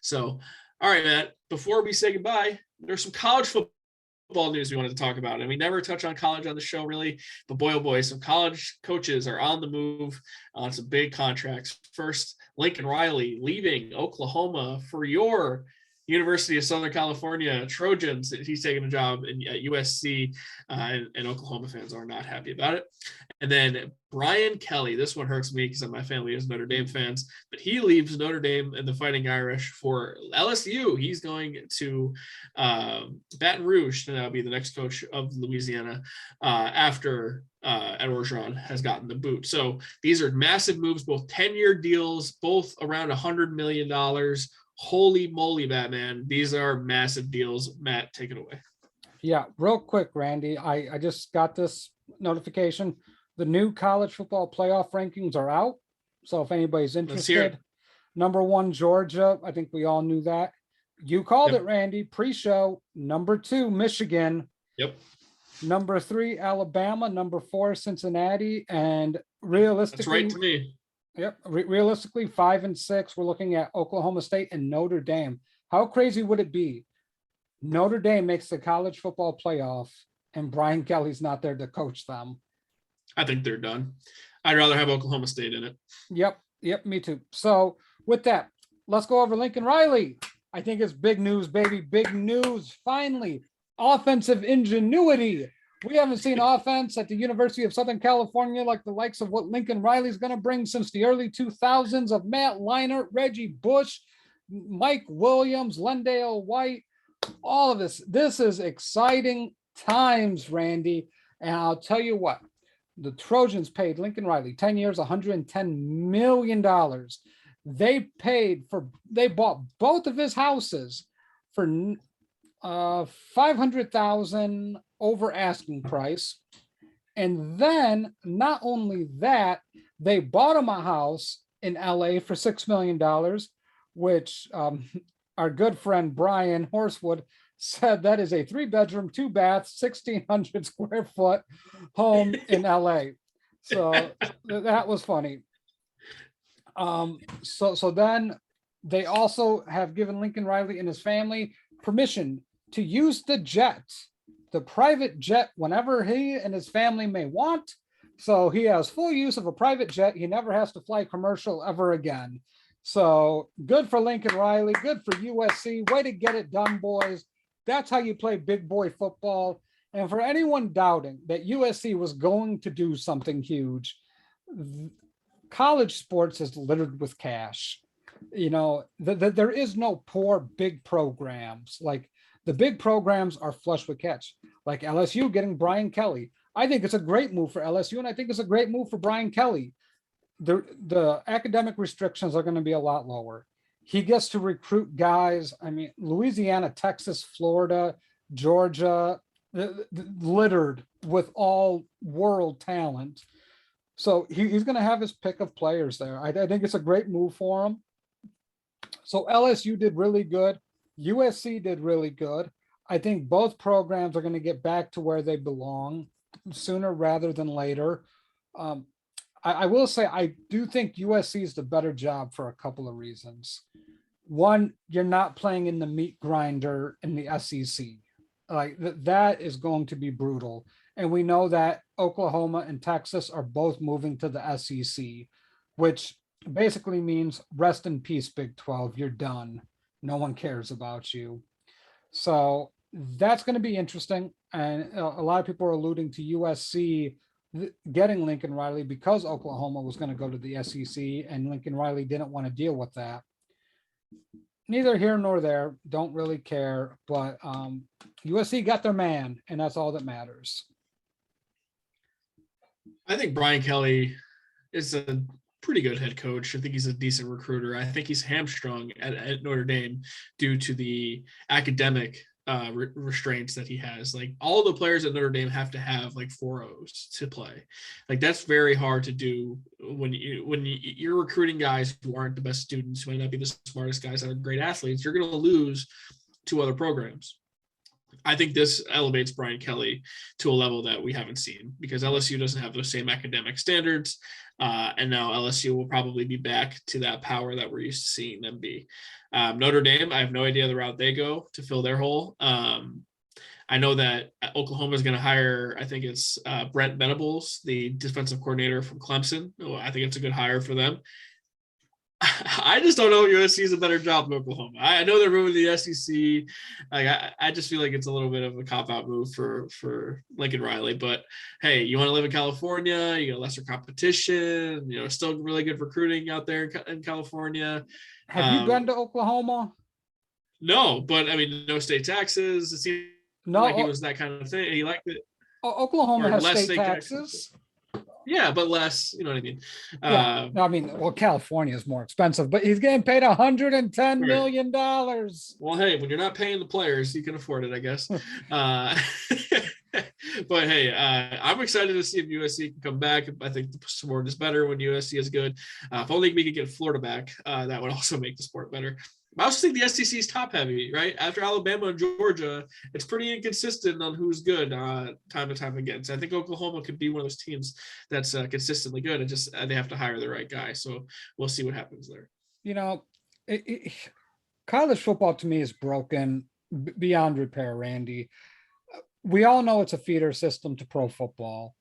So, all right, Matt, before we say goodbye, there's some college football news we wanted to talk about. And we never touch on college on the show, really. But boy, oh boy, some college coaches are on the move on some big contracts. First, Lincoln Riley leaving Oklahoma for your University of Southern California Trojans. He's taking a job at USC, and Oklahoma fans are not happy about it. And then Brian Kelly, this one hurts me because my family is Notre Dame fans, but he leaves Notre Dame and the Fighting Irish for LSU. He's going to Baton Rouge to now be the next coach of Louisiana after Ed Orgeron has gotten the boot. So these are massive moves, both 10-year deals, both around $100 million. Holy moly, Batman. These are massive deals. Matt, take it away. Yeah, real quick, Randy. I just got this notification. The new college football playoff rankings are out. So if anybody's interested, number 1, Georgia. I think we all knew that. You called it, Randy, pre-show. Number 2, Michigan. Yep. Number 3, Alabama. Number 4, Cincinnati. And realistically, that's right to me. Yep. Realistically, 5 and 6, we're looking at Oklahoma State and Notre Dame. How crazy would it be? Notre Dame makes the college football playoff and Brian Kelly's not there to coach them. I think they're done. I'd rather have Oklahoma State in it. Yep, me too. So with that, let's go over Lincoln Riley. I think it's big news, baby. Big news. Finally, offensive ingenuity We haven't seen offense at the University of Southern California like the likes of what Lincoln Riley's going to bring since the early 2000s of Matt Leinart, Reggie Bush, Mike Williams, Lendale White, all of this. This is exciting times, Randy. And I'll tell you what, the Trojans paid Lincoln Riley 10 years, $110 million. They bought both of his houses for $500,000 over asking price. And then not only that, they bought him a house in LA for $6 million, which our good friend Brian Horsewood said that is a 3-bedroom, 2-bath, 1,600 square foot home in LA. So that was funny. So then they also have given Lincoln Riley and his family permission to use the jet, the private jet, whenever he and his family may want. So he has full use of a private jet. He never has to fly commercial ever again. So good for Lincoln Riley, good for USC. Way to get it done, boys. That's how you play big boy football. And for anyone doubting that USC was going to do something huge, college sports is littered with cash. You know, there is no poor big programs. Like the big programs are flush with cash, like LSU getting Brian Kelly. I think it's a great move for LSU, and I think it's a great move for Brian Kelly. The academic restrictions are going to be a lot lower. He gets to recruit guys. I mean, Louisiana, Texas, Florida, Georgia, littered with all world talent. So he's going to have his pick of players there. I think it's a great move for him. So LSU did really good. USC did really good. I think both programs are going to get back to where they belong sooner rather than later. I will say, I do think USC is the better job for a couple of reasons. One, you're not playing in the meat grinder in the SEC. Like that is going to be brutal. And we know that Oklahoma and Texas are both moving to the SEC, which basically means rest in peace, Big 12. You're done. No one cares about you. So that's going to be interesting. And a lot of people are alluding to USC getting Lincoln Riley because Oklahoma was going to go to the SEC and Lincoln Riley didn't want to deal with that. Neither here nor there, don't really care, but USC got their man, and that's all that matters. I think Brian Kelly is a pretty good head coach. I think he's a decent recruiter. I think he's hamstrung at Notre Dame due to the academic restraints that he has. Like all the players at Notre Dame have to have like 4.0s to play. Like that's very hard to do when you're recruiting guys who aren't the best students, who might not be the smartest guys that are great athletes. You're going to lose to other programs. I think this elevates Brian Kelly to a level that we haven't seen because LSU doesn't have those same academic standards. And now LSU will probably be back to that power that we're used to seeing them be. Notre Dame, I have no idea the route they go to fill their hole. I know that Oklahoma is going to hire, I think it's Brent Venables, the defensive coordinator from Clemson. I think it's a good hire for them. I just don't know if USC is a better job than Oklahoma. I know they're moving to the SEC. Like I just feel like it's a little bit of a cop-out move for Lincoln Riley. But hey, you want to live in California, you got lesser competition, still really good recruiting out there in California. Have you been to Oklahoma? No, but I mean, no state taxes. It seemed like he was that kind of thing. He liked it. Oklahoma has state taxes. Yeah, but less, you know what I mean? Yeah. I mean, well, California is more expensive, but he's getting paid $110 million. Well, hey, when you're not paying the players, you can afford it, I guess. But hey, I'm excited to see if USC can come back. I think the sport is better when USC is good. If only we could get Florida back, that would also make the sport better. I also think the SEC is top heavy, right? After Alabama and Georgia, it's pretty inconsistent on who's good time to time again. So I think Oklahoma could be one of those teams that's consistently good. And just they have to hire the right guy. So we'll see what happens there. College football to me is broken beyond repair, Randy. We all know it's a feeder system to pro football.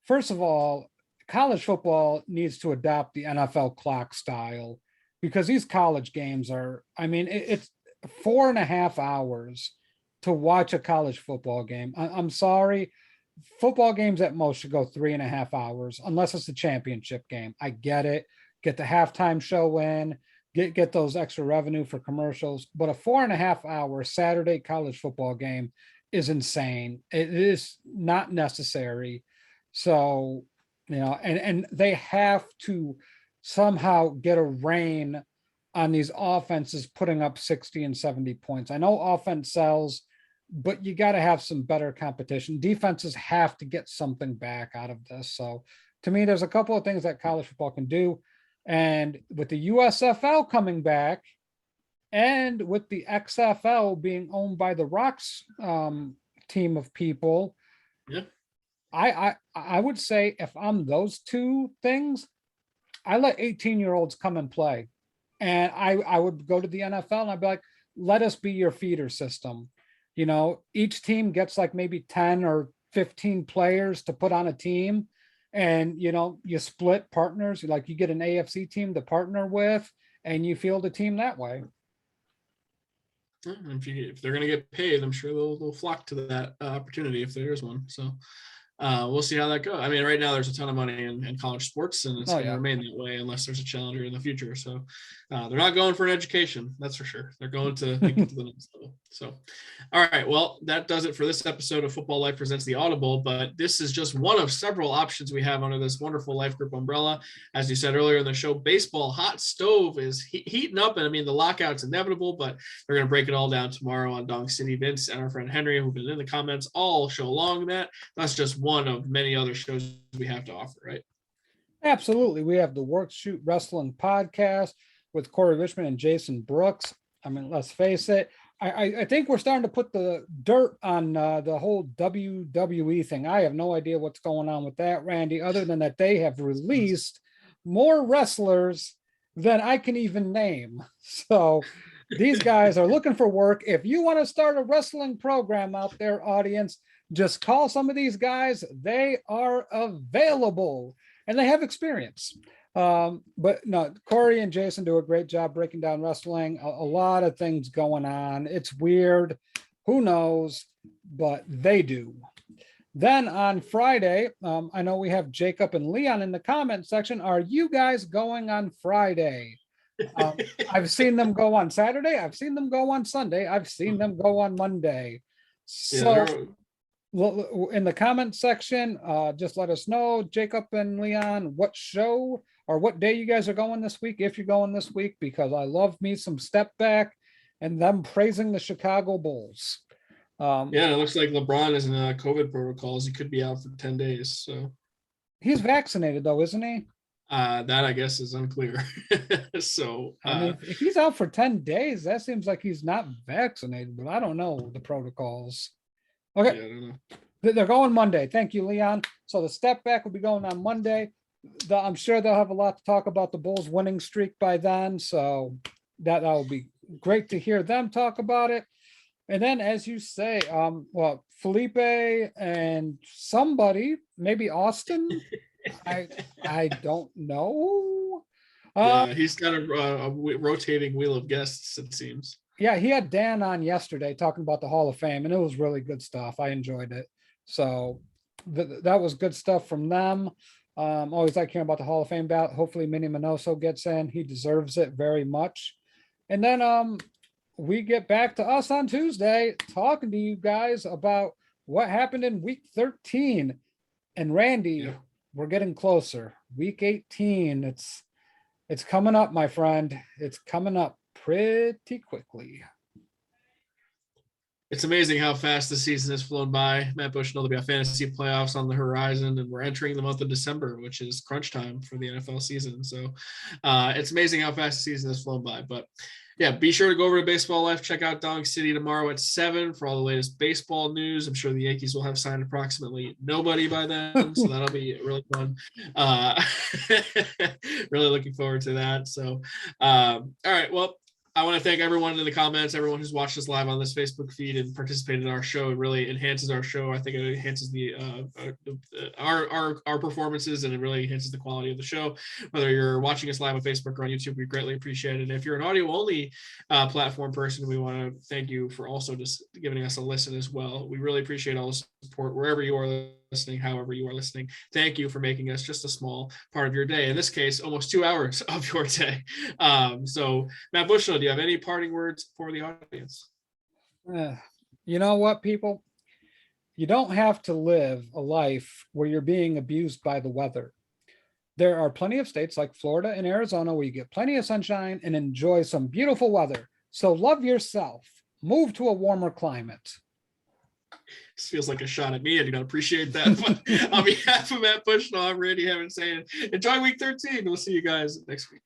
First of all, college football needs to adopt the NFL clock style. Because these college games it's 4.5 hours to watch a college football game. I'm sorry. football games at most should go 3.5 hours, unless it's a championship game. I get it. Get the halftime show in, get those extra revenue for commercials. But a 4.5 hour Saturday college football game is insane. It is not necessary. So, and they have to somehow get a rein on these offenses putting up 60 and 70 points. I know offense sells, but you got to have some better competition. Defenses have to get something back out of this. So to me, there's a couple of things that college football can do. And with the USFL coming back and with the XFL being owned by the Rocks team of people, yeah, I would say if I'm those two things, I let 18-year-olds come and play. And I would go to the NFL and I'd be like, let us be your feeder system. Each team gets like maybe 10 or 15 players to put on a team. And, you split partners, like you get an AFC team to partner with and you field a team that way. If they're going to get paid, I'm sure they'll flock to that opportunity if there is one. So we'll see how that goes. I mean, right now there's a ton of money in college sports, and it's going to remain that way unless there's a challenger in the future. So they're not going for an education, that's for sure. They're going to take it to the next level. So, all right, well, that does it for this episode of Football Life Presents the Audible. But this is just one of several options we have under this wonderful Life Group umbrella. As you said earlier in the show, baseball hot stove is heating up, and I mean the lockout's inevitable, but we're going to break it all down tomorrow on Dong City. Vince and our friend Henry, who've been in the comments all show long. That's just one of many other shows we have to offer, right? Absolutely. We have the Work Shoot Wrestling podcast with Corey Richmond and Jason Brooks. I mean, let's face it, I think we're starting to put the dirt on the whole WWE thing. I have no idea what's going on with that, Randy, other than that they have released more wrestlers than I can even name. So these guys are looking for work. If you want to start a wrestling program out there, audience, just call some of these guys. They are available and they have experience. But no, Corey and Jason do a great job breaking down wrestling. A lot of things going on. It's weird. Who knows? But they do. Then on Friday, I know we have Jacob and Leon in the comment section. Are you guys going on Friday? I've seen them go on Saturday. I've seen them go on Sunday. I've seen them go on Monday. So in the comment section, just let us know, Jacob and Leon, what show or what day you guys are going this week, if you're going this week, because I love me some Step Back and them praising the Chicago Bulls. It looks like LeBron is in COVID protocols. He could be out for 10 days. So he's vaccinated though, isn't he? That I guess is unclear. So I mean, if he's out for 10 days, that seems like he's not vaccinated, but I don't know the protocols. Okay. Yeah, I don't know. They're going Monday. Thank you, Leon. So the Step Back will be going on Monday. I'm sure they'll have a lot to talk about the Bulls winning streak by then. So that will be great to hear them talk about it. And then, as you say, Felipe and somebody, maybe Austin, I don't know. He's got a rotating wheel of guests, it seems. Yeah, he had Dan on yesterday talking about the Hall of Fame, and it was really good stuff. I enjoyed it. So that was good stuff from them. Always like hearing about the Hall of Fame bout. Hopefully Minnie Minoso gets in. He deserves it very much. And then we get back to us on Tuesday talking to you guys about what happened in week 13. And Randy, we're getting closer. Week 18. It's coming up, my friend. It's coming up pretty quickly. It's amazing how fast the season has flown by. Matt Bush and there'll be a fantasy playoffs on the horizon, and we're entering the month of December, which is crunch time for the NFL season. So it's amazing how fast the season has flown by. But yeah, be sure to go over to Baseball Life. Check out Dong City tomorrow at 7 for all the latest baseball news. I'm sure the Yankees will have signed approximately nobody by then, so that'll be really fun. Really looking forward to that. So, all right, well, I want to thank everyone in the comments, everyone who's watched us live on this Facebook feed and participated in our show. It really enhances our show. I think it enhances our performances, and it really enhances the quality of the show. Whether you're watching us live on Facebook or on YouTube, we greatly appreciate it. And if you're an audio only platform person, we want to thank you for also just giving us a listen as well. We really appreciate all the support wherever you are listening, however you are listening. Thank you for making us just a small part of your day. In this case, almost 2 hours of your day. So Matt Bushnell, do you have any parting words for the audience? You know what, people? You don't have to live a life where you're being abused by the weather. There are plenty of states like Florida and Arizona where you get plenty of sunshine and enjoy some beautiful weather. So love yourself. Move to a warmer climate. This feels like a shot at me. I do not appreciate that. But on behalf of Matt Bushnell, I'm Randy Hammond saying, enjoy week 13. We'll see you guys next week.